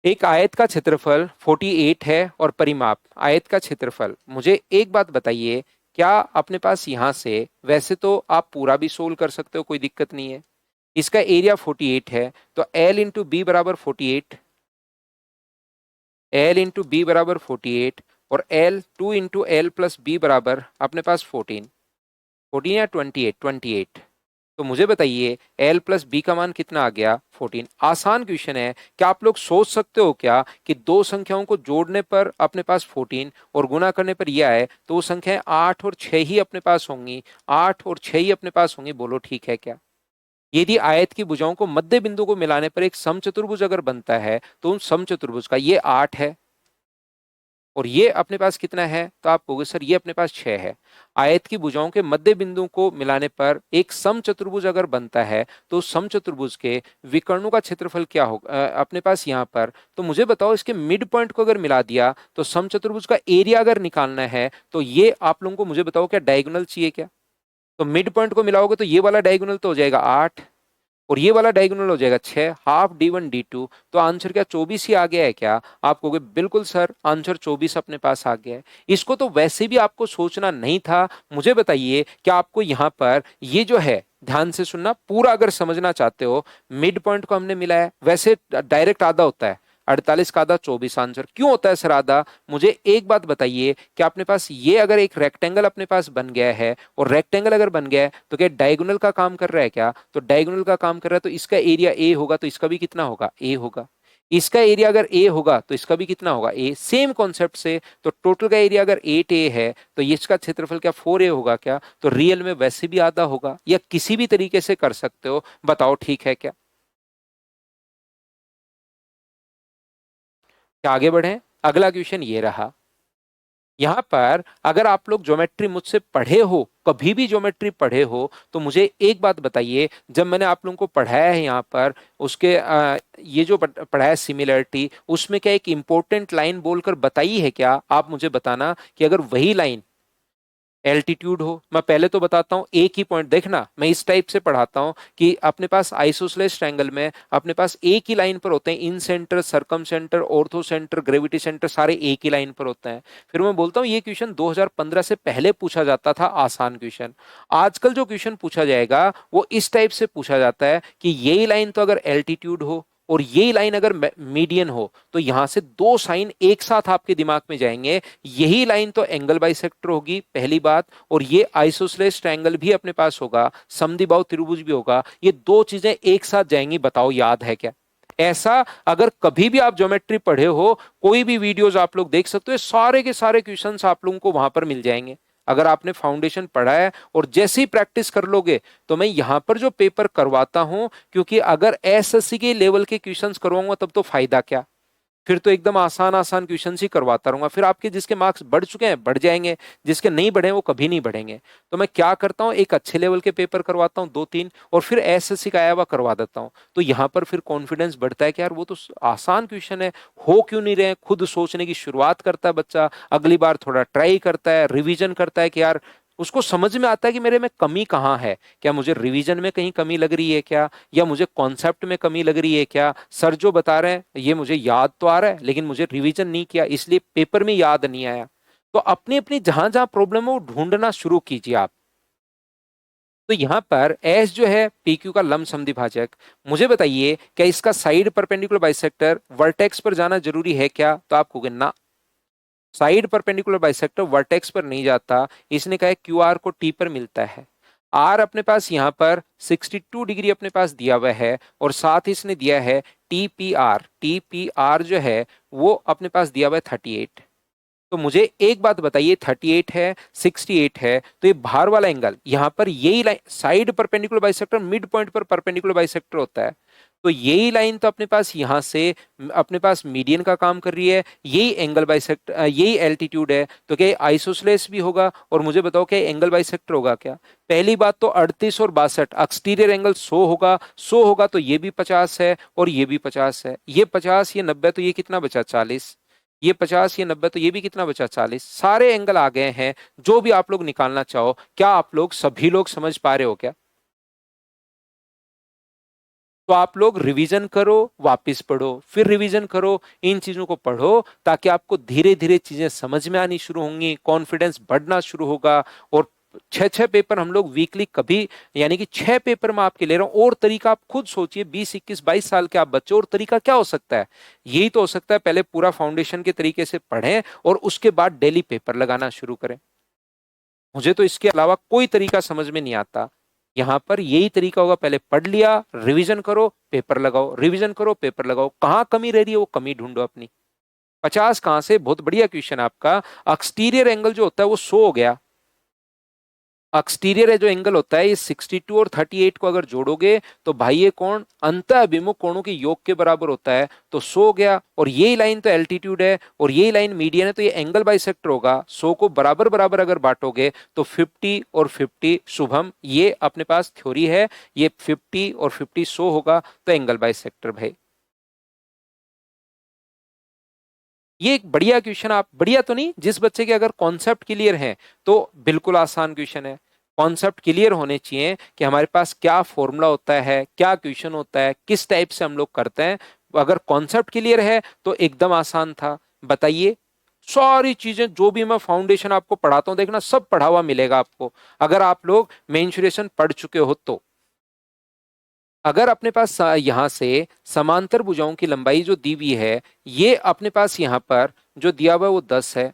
एक आयत का क्षेत्रफल 48 है, और परिमाप आयत का क्षेत्रफल। मुझे एक बात बताइए, क्या अपने पास यहां से, वैसे तो आप पूरा भी सोल्व कर सकते हो, कोई दिक्कत नहीं है। इसका एरिया 48 है, तो L × B = 48, L × B = 48, और L 2 × L + B अपने पास 14। 14 या 28? 28। तो मुझे बताइए, L + B का मान कितना आ गया? 14। आसान क्वेश्चन है। क्या आप लोग सोच सकते हो क्या कि दो संख्याओं को जोड़ने पर अपने पास 14 और गुना करने पर यह आए, तो वो संख्याएं 8 और 6 ही अपने पास होंगी? 8 और 6 ही अपने पास होंगी, बोलो ठीक है क्या? यदि आयत की भुजाओं को मध्य बिंदु को मिलाने पर एक समचतुर्भुज अगर बनता है, तो उन समचतुर्भुज का ये 8 है, और ये अपने पास कितना है? तो आप कहोगे सर ये अपने पास 6 है। आयत की भुजाओं के मध्य बिंदु को मिलाने पर एक समचतुर्भुज अगर बनता है, तो उस समचतुर्भुज के विकर्णों का क्षेत्रफल क्या होगा अपने पास यहाँ पर? तो मुझे बताओ, इसके मिड पॉइंट को अगर मिला दिया, तो समचतुर्भुज का एरिया अगर निकालना है, तो ये आप लोगों को मुझे बताओ क्या डायगोनल चाहिए क्या? तो मिड पॉइंट को मिलाओगे तो ये वाला डायगोनल तो हो जाएगा 8, और ये वाला डायगोनल हो जाएगा 6, हाफ D1 D2। तो आंसर क्या 24 ही आ गया है क्या? आप कहोगे बिल्कुल सर, आंसर 24 अपने पास आ गया है। इसको तो वैसे भी आपको सोचना नहीं था। मुझे बताइए, क्या आपको यहाँ पर ये जो है, ध्यान से सुनना पूरा, अगर समझना चाहते हो, मिड पॉइंट को हमने मिला है, वैसे डायरेक्ट आधा होता है, 48 का आधा 24। आंसर क्यों होता है सर आधा? मुझे एक बात बताइए कि अपने पास ये अगर एक रेक्टेंगल अपने पास बन गया है, और रेक्टेंगल अगर बन गया है, तो क्या डायगोनल का काम कर रहा है क्या? तो डायगोनल का काम कर रहा है, तो इसका एरिया ए होगा, तो इसका भी कितना होगा? ए होगा। इसका एरिया अगर ए होगा, तो इसका भी कितना होगा? ए। सेम कॉन्सेप्ट से, तो टोटल का एरिया अगर 8A है, तो इसका क्षेत्रफल क्या 4A होगा क्या? तो रियल में वैसे भी आधा होगा, या किसी भी तरीके से कर सकते हो। बताओ ठीक है क्या? क्या आगे बढ़े? अगला क्वेश्चन ये रहा। यहां पर अगर आप लोग ज्योमेट्री मुझसे पढ़े हो, कभी भी ज्योमेट्री पढ़े हो, तो मुझे एक बात बताइए, जब मैंने आप लोगों को पढ़ाया है यहाँ पर, उसके ये जो पढ़ाया सिमिलरिटी, उसमें क्या एक इंपॉर्टेंट लाइन बोलकर बताई है क्या? आप मुझे बताना कि अगर वही लाइन एल्टीट्यूड हो, मैं पहले तो बताता हूं एक ही पॉइंट देखना, मैं इस टाइप से पढ़ाता हूं कि अपने पास आइसोसेलेस ट्रायंगल में अपने पास एक ही लाइन पर होते हैं, incentre, circumcentre, orthocentre, gravity centre, सारे एक ही लाइन पर होते हैं। फिर मैं बोलता हूं ये क्वेश्चन 2015 से पहले पूछा जाता था, आसान क्वेश्चन। आजकल जो क्वेश्चन पूछा जाएगा वो इस टाइप से पूछा जाता है कि यही लाइन तो अगर एल्टीट्यूड हो और यही लाइन अगर मीडियन हो तो यहां से दो साइन एक साथ आपके दिमाग में जाएंगे, यही लाइन तो एंगल बाइसेक्टर होगी, पहली बात, और ये आइसोसेलेस ट्रायंगल भी अपने पास होगा, समद्विबाहु त्रिभुज भी होगा, ये दो चीजें एक साथ जाएंगी। बताओ याद है क्या? ऐसा अगर कभी भी आप ज्योमेट्री पढ़े हो, कोई भी वीडियोस आप लोग देख सकते हो, सारे के सारे क्वेश्चंस आप लोगों को वहां पर मिल जाएंगे। अगर आपने फाउंडेशन पढ़ा है और जैसे ही प्रैक्टिस कर लोगे, तो मैं यहां पर जो पेपर करवाता हूं, क्योंकि अगर एसएससी के लेवल के क्वेश्चंस करवाऊंगा तब तो फायदा क्या, फिर तो एकदम आसान आसान क्वेश्चन ही करवाता रहूंगा, फिर आपके जिसके मार्क्स बढ़ चुके हैं बढ़ जाएंगे, जिसके नहीं बढ़े वो कभी नहीं बढ़ेंगे। तो मैं क्या करता हूँ, एक अच्छे लेवल के पेपर करवाता हूँ दो तीन, और फिर एसएससी का आया हुआ करवा देता हूँ। तो यहाँ पर फिर कॉन्फिडेंस बढ़ता है कि यार वो तो आसान क्वेश्चन है, हो क्यों नहीं रहे, खुद सोचने की शुरुआत करता है बच्चा, अगली बार थोड़ा ट्राई करता है, रिविजन करता है कि यार उसको समझ में आता है कि मेरे में कमी कहाँ है, क्या मुझे रिवीजन में कहीं कमी लग रही है क्या, या मुझे कॉन्सेप्ट में कमी लग रही है क्या, सर जो बता रहे हैं ये मुझे याद तो आ रहा है लेकिन मुझे रिवीजन नहीं किया इसलिए पेपर में याद नहीं आया। तो अपनी अपनी जहां जहां प्रॉब्लम है वो ढूंढना शुरू कीजिए आप। तो यहां पर एस जो है पीक्यू का लंब समद्विभाजक, मुझे बताइए क्या इसका साइड परपेंडिकुलर बाइसेक्टर वर्टेक्स पर जाना जरूरी है क्या? तो आप कहोगे ना, साइड परपेंडिकुलर बाइसेक्टर वर्टेक्स पर नहीं जाता, इसने कहा क्यू आर को टी पर मिलता है। आर अपने पास यहां पर 62 डिग्री अपने पास दिया हुआ है, और साथ ही इसने दिया है टी पी आर जो है वो अपने पास दिया हुआ है 38। तो मुझे एक बात बताइए, 38 है 68 है, तो ये बाहर वाला एंगल यहां पर यही line side perpendicular bisector mid point पर परपेंडिकुलर बाइसेक्टर होता है, तो यही लाइन तो अपने पास यहां से अपने पास मीडियन का काम कर रही है, यही एंगल बाइसेक्टर यही एल्टीट्यूड है, तो क्या आइसोसेलेस भी होगा? और मुझे बताओ क्या एंगल बाइसेक्टर होगा क्या? पहली बात तो 38 और 62 एक्सटीरियर एंगल 100 होगा, 100 होगा तो ये भी 50 है और ये भी 50 है, ये 50 ये 90 तो ये कितना बचा 40, ये 50 ये 90 तो ये भी कितना बचा 40, सारे एंगल आ गए हैं जो भी आप लोग निकालना चाहो। क्या आप लोग सभी लोग समझ पा रहे हो क्या? तो आप लोग रिवीजन करो, वापस पढ़ो, फिर रिवीजन करो, इन चीजों को पढ़ो, ताकि आपको धीरे धीरे चीजें समझ में आनी शुरू होंगी, कॉन्फिडेंस बढ़ना शुरू होगा। और छह छह पेपर हम लोग वीकली कभी, यानी कि छह पेपर मैं आपके ले रहा हूं, और तरीका आप खुद सोचिए, 20 21 22 साल के आप बच्चे, और तरीका क्या हो सकता है? यही तो हो सकता है, पहले पूरा फाउंडेशन के तरीके से पढ़ें और उसके बाद डेली पेपर लगाना शुरू करें। मुझे तो इसके अलावा कोई तरीका समझ में नहीं आता। यहां पर यही तरीका होगा, पहले पढ़ लिया, रिवीजन करो, पेपर लगाओ, रिवीजन करो, पेपर लगाओ, कहां कमी रह रही है वो कमी ढूंढो अपनी। 50 कहां से? बहुत बढ़िया क्वेश्चन आपका। एक्सटीरियर एंगल जो होता है वो 100 हो गया, एक्सटीरियर जो एंगल होता है ये 62 और 38 को अगर जोड़ोगे तो भाई ये कोण अंत अभिमुख कोणों के योग के बराबर होता है, तो 100 गया, और यही लाइन तो एल्टीट्यूड है और यही लाइन मीडियन है, तो ये एंगल बाइसेक्टर होगा। 100 को बराबर बराबर अगर बांटोगे तो 50 और 50, शुभम ये अपने पास थ्योरी है, ये 50 और 50 100 होगा, तो एंगल बाइसेक्टर भाई। ये एक बढ़िया क्वेश्चन, आप बढ़िया तो नहीं, जिस बच्चे के अगर कॉन्सेप्ट क्लियर है तो बिल्कुल आसान क्वेश्चन है। कॉन्सेप्ट क्लियर होने चाहिए कि हमारे पास क्या फॉर्मूला होता है, क्या क्वेश्चन होता है, किस टाइप से हम लोग करते हैं। अगर कॉन्सेप्ट क्लियर है तो एकदम आसान था। बताइए, सारी चीजें जो भी मैं फाउंडेशन आपको पढ़ाता हूं देखना सब पढ़ा हुआ मिलेगा आपको, अगर आप लोग मेंसुरेशन पढ़ चुके हो तो। अगर अपने पास यहां से समांतर भुजाओं की लंबाई जो दी हुई है, ये अपने पास यहां पर जो दिया हुआ है वो 10 है,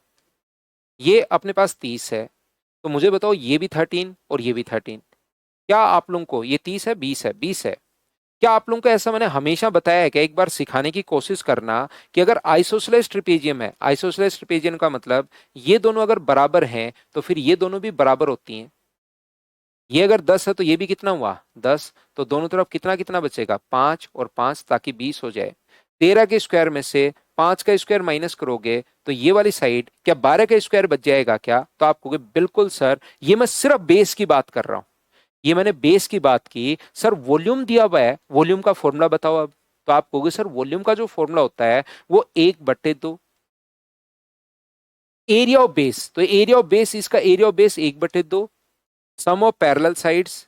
ये अपने पास 30 है, तो मुझे बताओ ये भी 13 और ये भी 13, क्या आप लोगों को ये 30 है 20 है 20 है? क्या आप लोगों को ऐसा मैंने हमेशा बताया है कि एक बार सिखाने की कोशिश करना कि अगर आइसोसेलेस ट्रिपेजियम है, आइसोसेलेस ट्रिपेजियम का मतलब ये दोनों अगर बराबर हैं तो फिर ये दोनों भी बराबर होती हैं। ये अगर 10 है तो ये भी कितना हुआ 10, तो दोनों तरफ कितना कितना बचेगा 5 और 5, ताकि 20 हो जाए। 13 के स्क्वायर में से 5 का स्क्वायर माइनस करोगे तो ये वाली साइड क्या 12 का स्क्वायर बच जाएगा क्या? तो आप कहोगे बिल्कुल सर, ये मैं सिर्फ बेस की बात कर रहा हूं, ये मैंने बेस की बात की सर, वॉल्यूम दिया हुआ है, वॉल्यूम का फॉर्मूला बताओ अब। तो आप कहोगे सर वॉल्यूम का जो फॉर्मूला होता है वो 1/2 एरिया ऑफ बेस, तो एरिया ऑफ बेस, इसका area of base 1/2, sum of parallel sides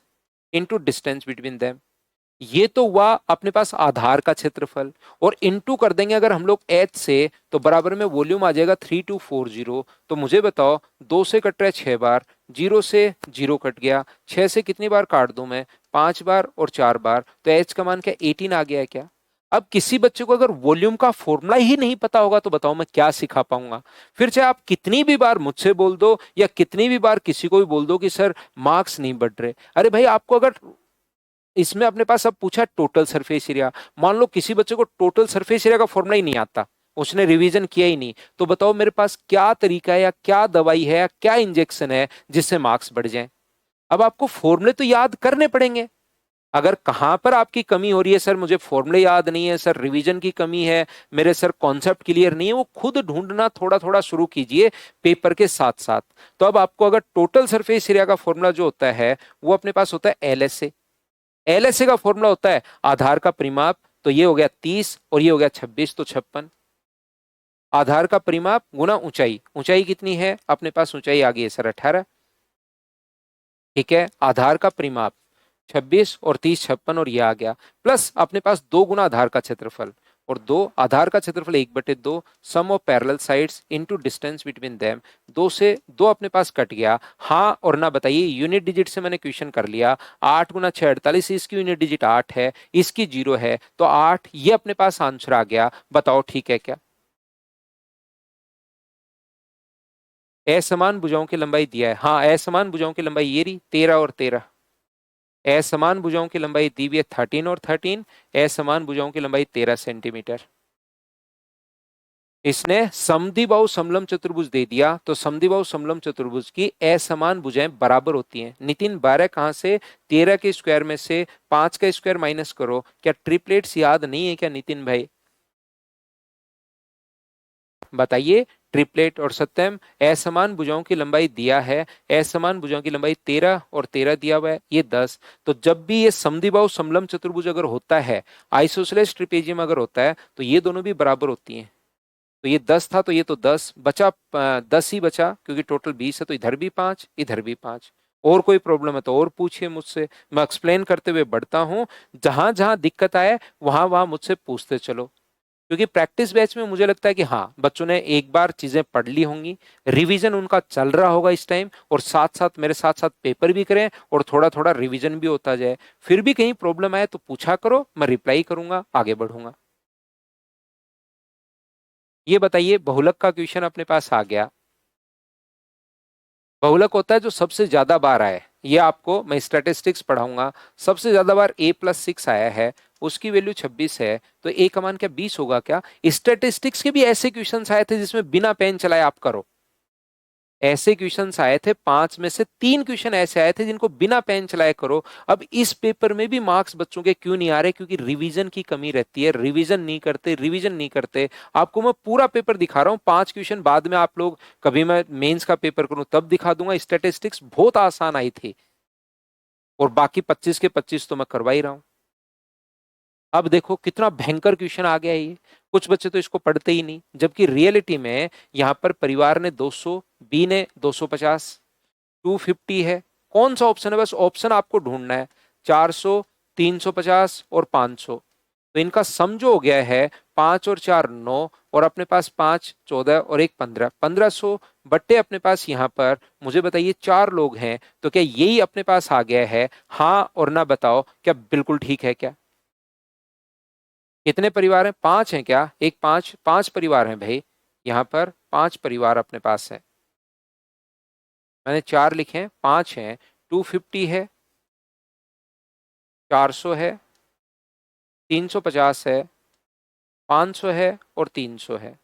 into distance between them. ये तो हुआ अपने पास आधार का क्षेत्रफल, और इनटू कर देंगे अगर हम लोग एच से, तो बराबर में वॉल्यूम आ जाएगा 3240। तो मुझे बताओ, 2 से कट रहा है 6 बार, 0 से 0 कट गया, 6 से कितनी बार काट दूं मैं, 5 बार और 4 बार, तो एच का मान क्या 18 आ गया है क्या। अब किसी बच्चे को अगर वॉल्यूम का फॉर्मूला ही नहीं पता होगा तो बताओ मैं क्या सिखा पाऊंगा। फिर चाहे आप कितनी भी बार मुझसे बोल दो या कितनी भी बार किसी को भी बोल दो कि सर मार्क्स नहीं बढ़ रहे, अरे भाई आपको अगर इसमें अपने पास अब पूछा टोटल सरफेस एरिया, मान लो किसी बच्चे को टोटल सरफेस एरिया का फॉर्मूला ही नहीं आता, उसने रिवीजन किया ही नहीं, तो बताओ मेरे पास क्या तरीका है या क्या दवाई है या क्या इंजेक्शन है जिससे मार्क्स बढ़ जाएं। अब आपको फॉर्मूले तो याद करने पड़ेंगे। अगर कहां पर आपकी कमी हो रही है, सर मुझे फॉर्मूले याद नहीं है, सर रिवीजन की कमी है, मेरे सर कॉन्सेप्ट क्लियर नहीं है, वो खुद ढूंढना थोड़ा थोड़ा शुरू कीजिए पेपर के साथ साथ। तो अब आपको अगर टोटल सरफेस एरिया का फॉर्मूला जो होता है वो अपने पास होता है एलएसए। एलएसए का फॉर्मूला होता है आधार का परिमाप, तो ये हो गया 30 और ये हो गया 26, तो 56। आधार का परिमाप गुना ऊंचाई, ऊंचाई कितनी है अपने पास, ऊंचाई आ गई है सर 18, ठीक है। आधार का परिमाप 26 और 30 56, और ये आ गया, प्लस अपने पास 2 गुना आधार का क्षेत्रफल, और 2 आधार का क्षेत्रफल 1/2, sum of parallel sides into distance between them. 2 से 2 अपने पास कट गया, हाँ और ना बताइए, यूनिट डिजिट से मैंने क्वेश्चन कर लिया। 8 गुना 6 48, इसकी यूनिट डिजिट 8 है, इसकी 0 है, तो 8 ये अपने पास आंसर आ गया। बताओ ठीक है क्या। असमान भुजाओं की लंबाई दिया है, हाँ असमान भुजाओं की लंबाई ये रही 13 और 13। असमान भुजाओं की लंबाई दी हुई है 13 और 13, असमान भुजाओं की लंबाई 13 सेंटीमीटर। इसने समद्विबाहु समलंब चतुर्भुज दे दिया, तो समद्विबाहु समलंब चतुर्भुज की असमान भुजाएं बराबर होती हैं। नितिन 12 कहां से, 13 के स्क्वायर में से 5 का स्क्वायर माइनस करो, क्या ट्रिपलेट्स याद नहीं है क्या नितिन भाई, बताइए। ट्रिपलेट और सत्यम, असमान भुजाओं की लंबाई दिया है, असमान भुजाओं की लंबाई 13 और 13 दिया हुआ है, ये 10। तो जब भी ये समद्विबाहु समलंब चतुर्भुज अगर होता है, आइसोसेलेस ट्रिपेजियम अगर होता है, तो ये दोनों भी बराबर होती हैं। तो ये 10 था, तो ये तो 10 बचा, 10 ही बचा, क्योंकि टोटल 20 है, तो इधर भी 5 इधर भी 5। और कोई प्रॉब्लम है तो और पूछिए मुझसे, मैं एक्सप्लेन करते हुए बढ़ता हूं, जहां जहां दिक्कत आए वहां वहां मुझसे पूछते चलो। क्योंकि प्रैक्टिस बैच में मुझे लगता है कि हाँ बच्चों ने एक बार चीजें पढ़ ली होंगी, रिवीजन उनका चल रहा होगा इस टाइम, और साथ साथ मेरे साथ साथ पेपर भी करें और थोड़ा थोड़ा रिवीजन भी होता जाए। फिर भी कहीं प्रॉब्लम आए तो पूछा करो, मैं रिप्लाई करूंगा, आगे बढ़ूंगा। ये बताइए, बहुलक का क्वेश्चन अपने पास आ गया। बहुलक होता है जो सबसे ज्यादा बार आए, ये आपको मैं स्टैटिस्टिक्स पढ़ाऊंगा। सबसे ज्यादा बार a+6 आया है, उसकी वैल्यू 26 है, तो a का मान क्या 20 होगा क्या। स्टैटिस्टिक्स के भी ऐसे क्वेश्चंस आए थे जिसमें बिना पेन चलाए आप करो, ऐसे क्वेश्चंस आए थे, 5 में से 3 क्वेश्चन ऐसे आए थे जिनको बिना पेन चलाए करो। अब इस पेपर में भी मार्क्स बच्चों के क्यों नहीं आ रहे, क्योंकि रिवीजन की कमी रहती है, रिवीजन नहीं करते, रिवीजन नहीं करते। आपको मैं पूरा पेपर दिखा रहा हूँ, 5 क्वेश्चन बाद में आप लोग, कभी मैं मेंस का पेपर करूं तब दिखा दूंगा। स्टैटिस्टिक्स बहुत आसान आई थी, और बाकी 25 के 25 तो मैं करवा ही रहा हूं। अब देखो कितना भयंकर क्वेश्चन आ गया है ये, कुछ बच्चे तो इसको पढ़ते ही नहीं, जबकि रियलिटी में यहाँ पर परिवार ने 200, बी ने 250, 250 है। कौन सा ऑप्शन है, बस ऑप्शन आपको ढूंढना है, 400, 350 और 500। तो इनका सम जो हो गया है 5 और 4 9, और अपने पास 5 14 और 1 15, 1500 बट्टे अपने पास यहाँ पर, मुझे बताइए 4 लोग हैं, तो क्या यही अपने पास आ गया है, हाँ और ना बताओ क्या बिल्कुल ठीक है क्या। कितने परिवार हैं, 5 हैं क्या, एक 5 5 परिवार हैं भाई, यहाँ पर 5 परिवार अपने पास है। मैंने 4 लिखे हैं, 5 हैं, 250 है, 400 है, 350 है, 500 है और 300 है।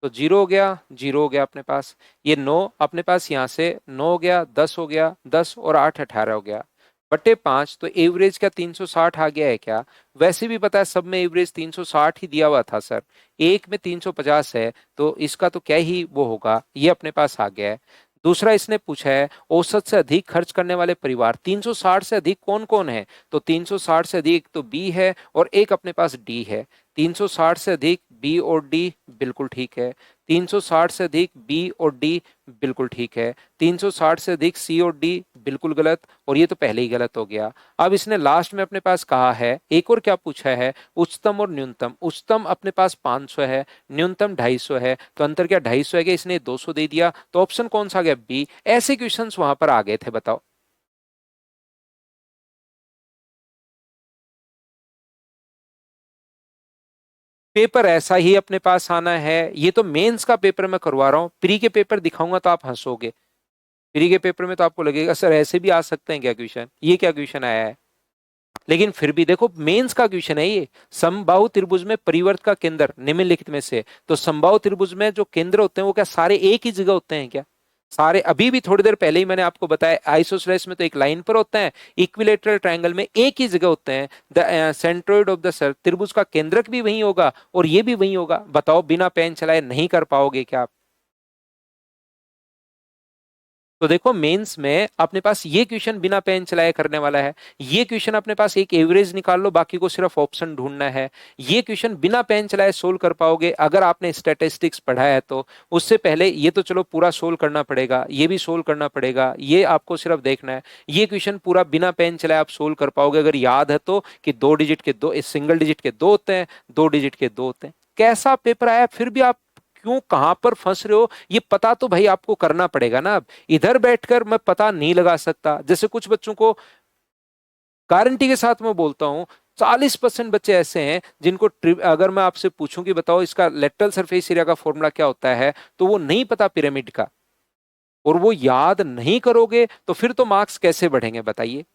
तो 0 हो गया, 0 हो गया अपने पास, ये 9 अपने पास, यहाँ से 9 हो गया, 10 हो गया, 10 और 8 18 हो गया, बटे 5। तो एवरेज क्या 360 आ गया है क्या। वैसे भी पता है सब में एवरेज 360 ही दिया हुआ था सर, एक में 350 है, तो इसका तो क्या ही वो होगा, ये अपने पास आ गया है। दूसरा इसने पूछा है औसत से अधिक खर्च करने वाले परिवार, 360 से अधिक कौन कौन है, तो 360 से अधिक तो बी है और एक अपने पास डी है। 360 से अधिक बी और डी बिल्कुल ठीक है, 360 से अधिक बी और डी बिल्कुल ठीक है, 360 से अधिक सी और डी बिल्कुल गलत, और ये तो पहले ही गलत हो गया। अब इसने लास्ट में अपने पास कहा है, एक और क्या पूछा है, उच्चतम और न्यूनतम। उच्चतम अपने पास 500 है, न्यूनतम 250 है, तो अंतर क्या 250 है क्या, इसने 200 दे दिया, तो ऑप्शन कौन सा आ गया, बी। ऐसे क्वेश्चंस वहां पर आ गए थे, बताओ। पेपर ऐसा ही अपने पास आना है, ये तो मेंस का पेपर मैं करवा रहा हूँ, प्री के पेपर दिखाऊंगा तो आप हंसोगे। प्री के पेपर में तो आपको लगेगा सर ऐसे भी आ सकते हैं क्या क्वेश्चन, ये क्या क्वेश्चन आया है। लेकिन फिर भी देखो मेंस का क्वेश्चन है ये, समबाहु त्रिभुज में परिवर्त का केंद्र निम्नलिखित में से, तो समबाहु त्रिभुज में जो केंद्र होते हैं वो क्या सारे एक ही जगह होते हैं क्या, सारे। अभी भी थोड़ी देर पहले ही मैंने आपको बताया, आइसोसेलेस में तो एक लाइन पर होता है, इक्विलेटरल ट्रायंगल में एक ही जगह होते हैं। The centroid of the circle, त्रिभुज का केंद्रक भी वही होगा और ये भी वही होगा। बताओ बिना पेन चलाए नहीं कर पाओगे क्या आप। तो देखो मेंस में अपने पास ये क्वेश्चन बिना पेन चलाए करने वाला है, ये क्वेश्चन अपने पास एक एवरेज निकाल लो, बाकी को सिर्फ ऑप्शन ढूंढना है। ये क्वेश्चन बिना पेन चलाए सोल्व कर पाओगे अगर आपने स्टैटिस्टिक्स पढ़ा है तो। उससे पहले ये तो चलो पूरा सोल्व करना पड़ेगा, ये भी सोल्व करना पड़ेगा, ये आपको सिर्फ देखना है। ये क्वेश्चन पूरा बिना पेन चलाए आप सोल्व कर पाओगे अगर याद है तो, कि दो डिजिट के दो, सिंगल डिजिट के दो होते हैं, दो डिजिट के दो होते हैं। कैसा पेपर आया फिर भी आप क्यों कहां पर फंस रहे हो, ये पता तो भाई आपको करना पड़ेगा ना। अब इधर बैठकर मैं पता नहीं लगा सकता, जैसे कुछ बच्चों को गारंटी के साथ मैं बोलता हूं 40% बच्चे ऐसे हैं जिनको अगर मैं आपसे पूछूं कि बताओ इसका लेटरल सरफेस एरिया का फॉर्मूला क्या होता है, तो वो नहीं पता पिरामिड का, और वो याद नहीं करोगे तो फिर तो मार्क्स कैसे बढ़ेंगे बताइए।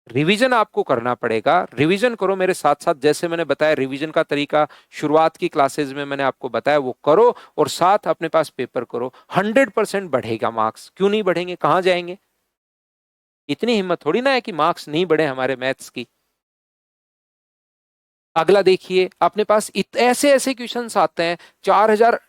रिवीजन आपको करना पड़ेगा, रिवीजन करो मेरे साथ साथ, जैसे मैंने बताया रिवीजन का तरीका शुरुआत की क्लासेस में मैंने आपको बताया, वो करो और साथ अपने पास पेपर करो। 100% बढ़ेगा मार्क्स, क्यों नहीं बढ़ेंगे, कहां जाएंगे। इतनी हिम्मत थोड़ी ना है कि मार्क्स नहीं बढ़े हमारे मैथ्स की। अगला देखिए अपने पास ऐसे ऐसे क्वेश्चंस आते हैं, 4000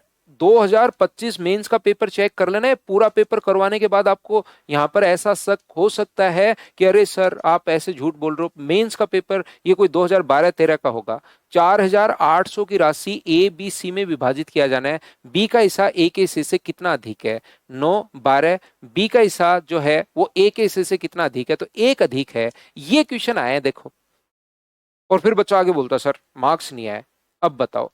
2025 मेंस का पेपर चेक कर लेना है, पूरा पेपर करवाने के बाद आपको यहां पर ऐसा शक हो सकता है कि अरे सर आप ऐसे झूठ बोल रहे हो, मेंस का पेपर ये कोई 2012-13 का होगा। 4800 की राशि ए बी सी में विभाजित किया जाना है, बी का हिस्सा ए के हिस्से से कितना अधिक है, 9 12, बी का हिस्सा जो है वो ए के हिस्से से कितना अधिक है, तो एक अधिक है। ये क्वेश्चन आया है देखो, और फिर बच्चा आगे बोलता सर मार्क्स नहीं आए। अब बताओ,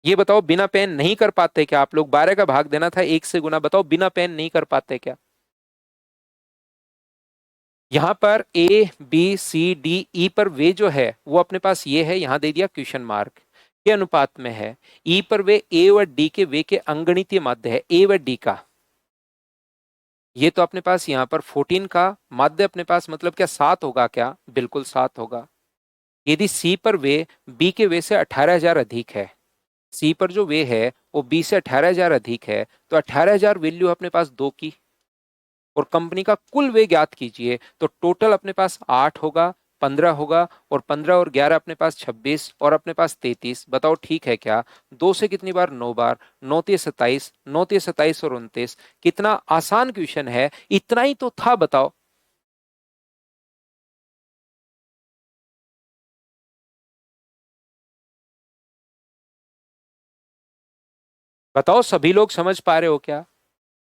ये बताओ बिना पेन नहीं कर पाते क्या आप लोग, 12 का भाग देना था एक से गुना, बताओ बिना पेन नहीं कर पाते क्या। यहां पर A B C D E पर वे जो है वो अपने पास ये है, यहां दे दिया क्वेश्चन मार्क, के अनुपात में है। ई पर वे ए व डी के वे के अंगणितीय माध्य है, ए व डी का। ये तो अपने पास यहाँ पर 14 का माध्य अपने पास मतलब क्या 7 होगा क्या, बिल्कुल 7 होगा। यदि सी पर वे बी के वे से 18,000 अधिक है, सी पर जो वे है वो बी से 18,000 अधिक है, तो 18,000 वैल्यू अपने पास दो की, और कंपनी का कुल वे ज्ञात कीजिए, तो टोटल अपने पास 8 होगा, 15 होगा, और 15 और 11 अपने पास 26, और अपने पास 33। बताओ ठीक है क्या। दो से कितनी बार, 9 बार, 9 × 27, 9 × 27 और 29। कितना आसान क्वेश्चन है, इतना ही तो था, बताओ। बताओ सभी लोग समझ पा रहे हो क्या।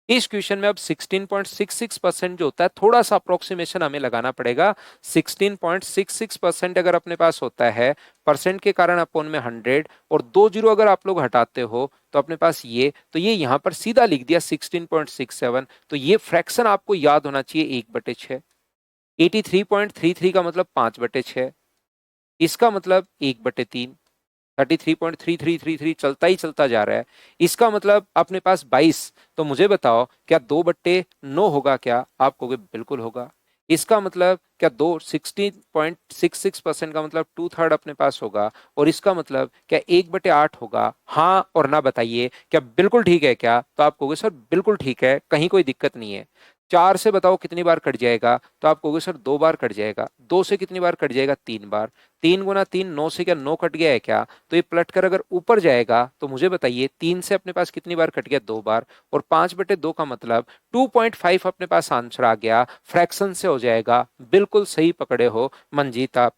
इस क्वेश्चन में अब 16.66% जो होता है, थोड़ा सा अप्रोक्सीमेशन हमें लगाना पड़ेगा। 16.66% अगर अपने पास होता है, परसेंट के कारण अपोन में 100, और दो जीरो अगर आप लोग हटाते हो तो अपने पास ये, तो ये यहां पर सीधा लिख दिया 16.67। तो ये फ्रैक्शन आपको याद होना चाहिए 1/6। 83.33 का मतलब 5/6, इसका मतलब 1/3। 33.3333 चलता ही चलता जा रहा है। इसका मतलब अपने पास 22, तो मुझे बताओ क्या 2/9 होगा क्या, आप कहोगे बिल्कुल होगा। इसका मतलब क्या 16.66% का मतलब 2/3 अपने पास होगा, और इसका मतलब क्या 1/8 होगा। हाँ और ना बताइए क्या बिल्कुल ठीक है क्या, तो आप कहोगे सर बिल्कुल ठीक है, कहीं कोई दिक्कत नहीं है। 4 से बताओ कितनी बार कट जाएगा, तो आप कहोगे सर 2 बार कट जाएगा। 2 से कितनी बार कट जाएगा, 3 बार। 3 × 3 9 से क्या 9 कट गया है क्या, तो ये पलट कर अगर ऊपर जाएगा तो मुझे बताइए 3 से अपने पास कितनी बार कट गया, 2 बार, और 5/2 का मतलब 2.5 अपने पास आंसर आ गया, फ्रैक्शन से हो जाएगा। बिल्कुल सही पकड़े हो मंजीत आप।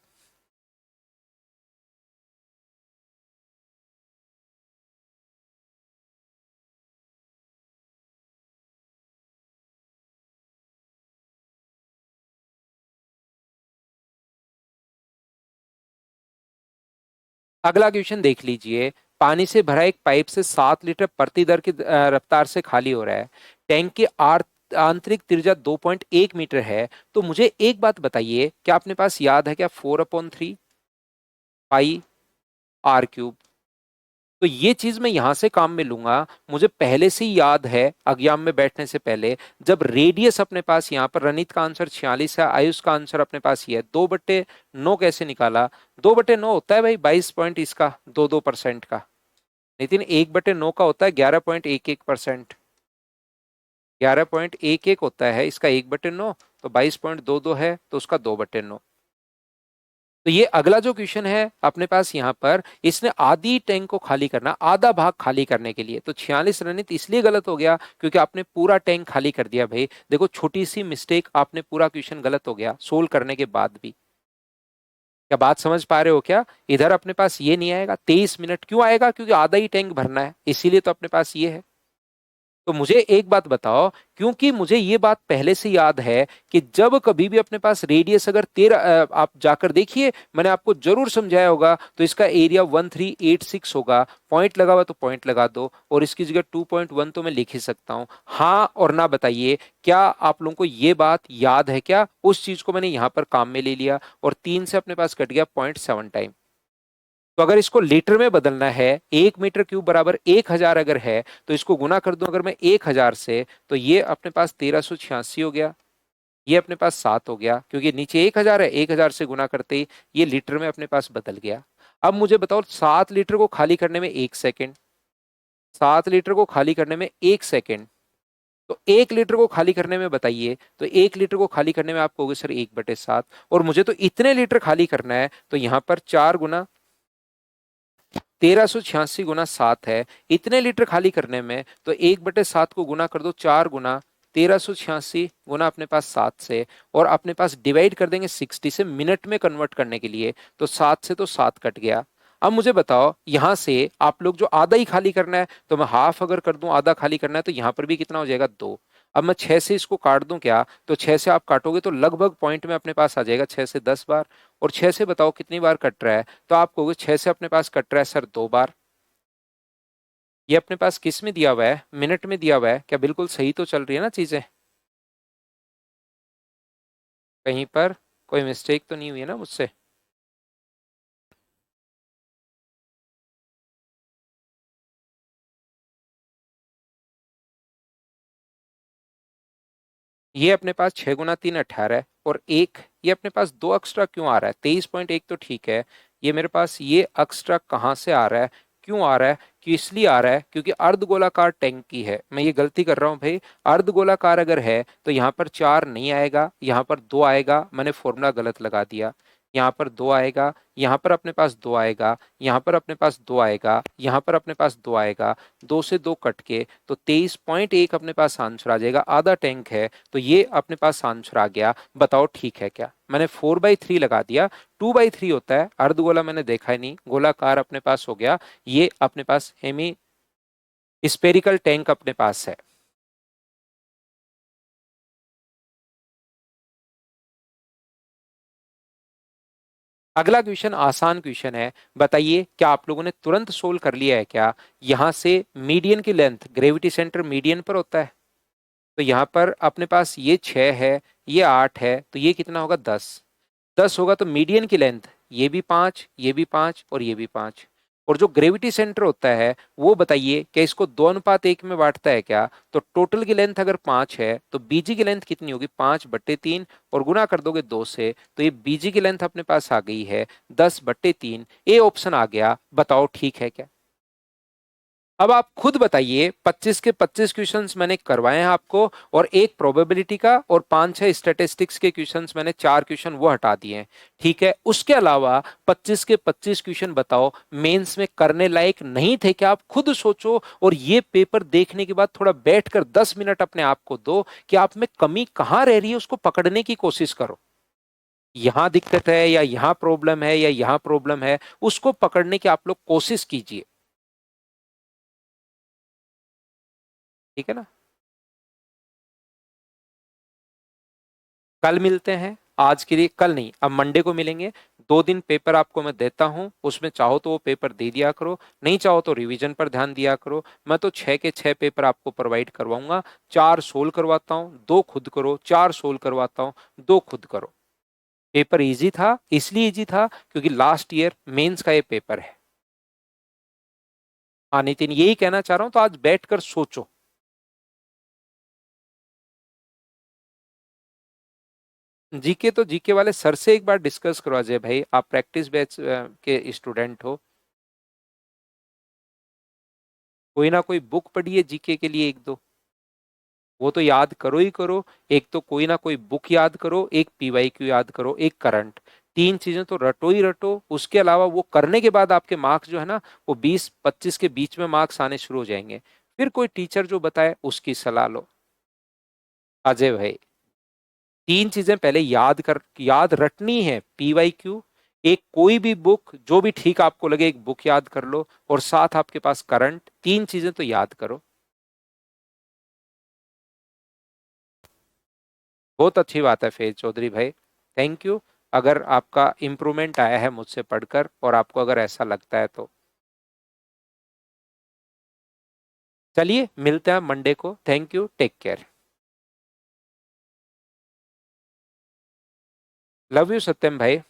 अगला क्वेश्चन देख लीजिए। पानी से भरा एक पाइप से 7 लीटर प्रति दर की रफ्तार से खाली हो रहा है। टैंक की आंतरिक त्रिज्या 2.1 मीटर है। तो मुझे एक बात बताइए, क्या अपने पास याद है क्या 4/3 पाई आर क्यूब? तो ये चीज मैं यहां से काम में लूंगा। मुझे पहले से ही याद है एग्जाम में बैठने से पहले, जब रेडियस अपने पास यहाँ पर रनित का आंसर 46 है, आयुष का आंसर अपने पास ये है, 2/9 कैसे निकाला? 2/9 होता है भाई 22 पॉइंट इसका 2% का। नितिन 1/9 का होता है 11.11%। 11.11 होता है इसका 1/9, तो 22.22 है तो उसका 2/9। तो ये अगला जो क्वेश्चन है अपने पास यहाँ पर, इसने आधी टैंक को खाली करना, आधा भाग खाली करने के लिए। तो 46 रनित इसलिए गलत हो गया क्योंकि आपने पूरा टैंक खाली कर दिया भाई। देखो छोटी सी मिस्टेक, आपने पूरा क्वेश्चन गलत हो गया सोल्व करने के बाद भी। क्या बात समझ पा रहे हो क्या? इधर अपने पास ये नहीं आएगा 23 मिनट, क्यों आएगा? क्योंकि आधा ही टैंक भरना है, इसीलिए तो अपने पास ये है। तो मुझे एक बात बताओ, क्योंकि मुझे ये बात पहले से याद है कि जब कभी भी अपने पास रेडियस अगर 13, आप जाकर देखिए मैंने आपको जरूर समझाया होगा, तो इसका एरिया 1386 होगा। पॉइंट लगा हुआ तो पॉइंट लगा दो, और इसकी जगह 2.1 तो मैं लिख ही सकता हूं। हाँ और ना बताइए, क्या आप लोगों को ये बात याद है क्या? उस चीज को मैंने यहां पर काम में ले लिया, और 3 से अपने पास कट गया 0.7 टाइम। तो अगर इसको लीटर में बदलना है, 1 मीटर क्यूब बराबर 1000 अगर है, तो इसको गुना कर दूं अगर मैं 1000 से, तो ये अपने पास 1386 हो गया। ये अपने पास 7 हो गया, क्योंकि नीचे 1000 है, 1000 से गुना करते ही ये लीटर में अपने पास बदल गया। अब मुझे बताओ 7 लीटर को खाली करने में 1 सेकेंड, 7 लीटर को खाली करने में 1 सेकेंड, तो 1 लीटर को खाली करने में बताइए, तो 1 लीटर को खाली करने में आप कहोगे सर 1/7, और मुझे तो इतने लीटर खाली करना है, तो यहां पर 1386 गुना 7 है। इतने लीटर खाली करने में, तो 1/7 को गुना कर दो 4 गुना 1386 गुना अपने पास 7 से, और अपने पास डिवाइड कर देंगे 60 से, मिनट में कन्वर्ट करने के लिए। तो 7 से तो 7 कट गया। अब मुझे बताओ यहां से आप लोग जो आधा ही खाली करना है, तो मैं हाफ अगर कर दूं, आधा खाली करना है, तो यहां पर भी कितना हो जाएगा 2। अब मैं 6 से इसको काट दूं क्या? तो 6 से आप काटोगे तो लगभग पॉइंट में अपने पास आ जाएगा 6 से 10 बार। और 6 से बताओ कितनी बार कट रहा है? तो आप कहोगे 6 से अपने पास कट रहा है सर 2 बार। ये अपने पास किस में दिया हुआ है? मिनट में दिया हुआ है। क्या बिल्कुल सही तो चल रही है ना चीजें? कहीं पर कोई मिस्टेक तो नहीं हुई है ना मुझसे? ये अपने पास 6 गुना 3 18 है, और एक ये अपने पास 2 एक्स्ट्रा क्यों आ रहा है? 23.1 तो ठीक है, ये मेरे पास ये एक्स्ट्रा कहाँ से आ रहा है? क्यों आ रहा है? कि इसलिए आ रहा है क्योंकि अर्धगोलाकार टैंक की है। मैं ये गलती कर रहा हूँ भाई। अर्धगोलाकार अगर है तो यहाँ पर 4 नहीं आएगा, यहाँ पर 2 आएगा। मैंने फॉर्मूला गलत लगा दिया। यहाँ पर 2 आएगा, यहाँ पर अपने पास 2 आएगा, यहाँ पर अपने पास 2 आएगा, यहाँ पर अपने पास 2 आएगा। 2 से 2 कट के तो 23.1 अपने पास आंसर आ जाएगा। आधा टैंक है, तो ये अपने पास आंसर आ गया। बताओ ठीक है क्या? मैंने 4/3 लगा दिया। 2/3 होता है अर्धगोला, मैंने देखा ही नहीं। गोलाकार अपने पास हो गया। ये अपने पास हेमी स्पेरिकल टैंक अपने पास है। अगला क्वेश्चन आसान क्वेश्चन है। बताइए क्या आप लोगों ने तुरंत सोल्व कर लिया है क्या? यहां से मीडियन की लेंथ, ग्रेविटी सेंटर मीडियन पर होता है, तो यहां पर अपने पास ये 6 है, ये 8 है, तो ये कितना होगा 10। 10 होगा तो मीडियन की लेंथ ये भी 5, ये भी 5, और ये भी 5। और जो ग्रेविटी सेंटर होता है वो बताइए क्या इसको 2:1 में बांटता है क्या? तो टोटल की लेंथ अगर 5 है तो बीजी की लेंथ कितनी होगी? 5/3, और गुना कर दोगे 2 से, तो ये बीजी की लेंथ अपने पास आ गई है 10/3। ए ऑप्शन आ गया। बताओ ठीक है क्या? अब आप खुद बताइए। 25 के 25 क्वेश्चंस मैंने करवाए हैं आपको, और एक प्रोबेबिलिटी का और 5-6 स्टैटिस्टिक्स के क्वेश्चंस मैंने 4 क्वेश्चन वो हटा दिए हैं। ठीक है, उसके अलावा 25 के 25 क्वेश्चन बताओ मेंस में करने लायक नहीं थे क्या? आप खुद सोचो, और ये पेपर देखने के बाद थोड़ा बैठकर 10 मिनट अपने आप को दो कि आप में कमी कहाँ रह रही है, उसको पकड़ने की कोशिश करो। यहां दिक्कत है, या यहां प्रॉब्लम है, या यहां प्रॉब्लम है, उसको पकड़ने की आप लोग कोशिश कीजिए। ठीक है ना? कल मिलते हैं। आज के लिए कल नहीं, अब मंडे को मिलेंगे। 2 दिन पेपर आपको मैं देता हूं, उसमें चाहो तो वो पेपर दे दिया करो, नहीं चाहो तो रिवीजन पर ध्यान दिया करो। मैं तो 6 के 6 पेपर आपको प्रोवाइड करवाऊंगा। 4 सोल्व करवाता हूं, 2 खुद करो, 4 सोल्व करवाता हूं, 2 खुद करो। पेपर इजी था, इसलिए इजी था क्योंकि लास्ट ईयर मेंस का ये पेपर है। हाँ नितिन, यही कहना चाह रहा हूं, तो आज बैठकर सोचो। जीके तो जीके वाले सर से एक बार डिस्कस करो अजय भाई, आप प्रैक्टिस बैच के स्टूडेंट हो। कोई ना कोई बुक पढ़िए जीके के लिए, एक दो वो तो याद करो ही करो। एक तो कोई ना कोई बुक याद करो, एक पीवाईक्यू याद करो, एक करंट। 3 चीजें तो रटो ही रटो। उसके अलावा वो करने के बाद आपके मार्क्स जो है ना, वो 20-25 के बीच में मार्क्स आने शुरू हो जाएंगे। फिर कोई टीचर जो बताए उसकी सलाह लो। अजय भाई, 3 चीजें पहले याद रटनी है। पीवाईक्यू, एक कोई भी बुक जो भी ठीक आपको लगे, एक बुक याद कर लो, और साथ आपके पास करंट। 3 चीजें तो याद करो। बहुत अच्छी बात है फैज चौधरी भाई, थैंक यू। अगर आपका इम्प्रूवमेंट आया है मुझसे पढ़कर, और आपको अगर ऐसा लगता है तो चलिए मिलते हैं मंडे को। Thank you, take care. Love you Satyam भाई।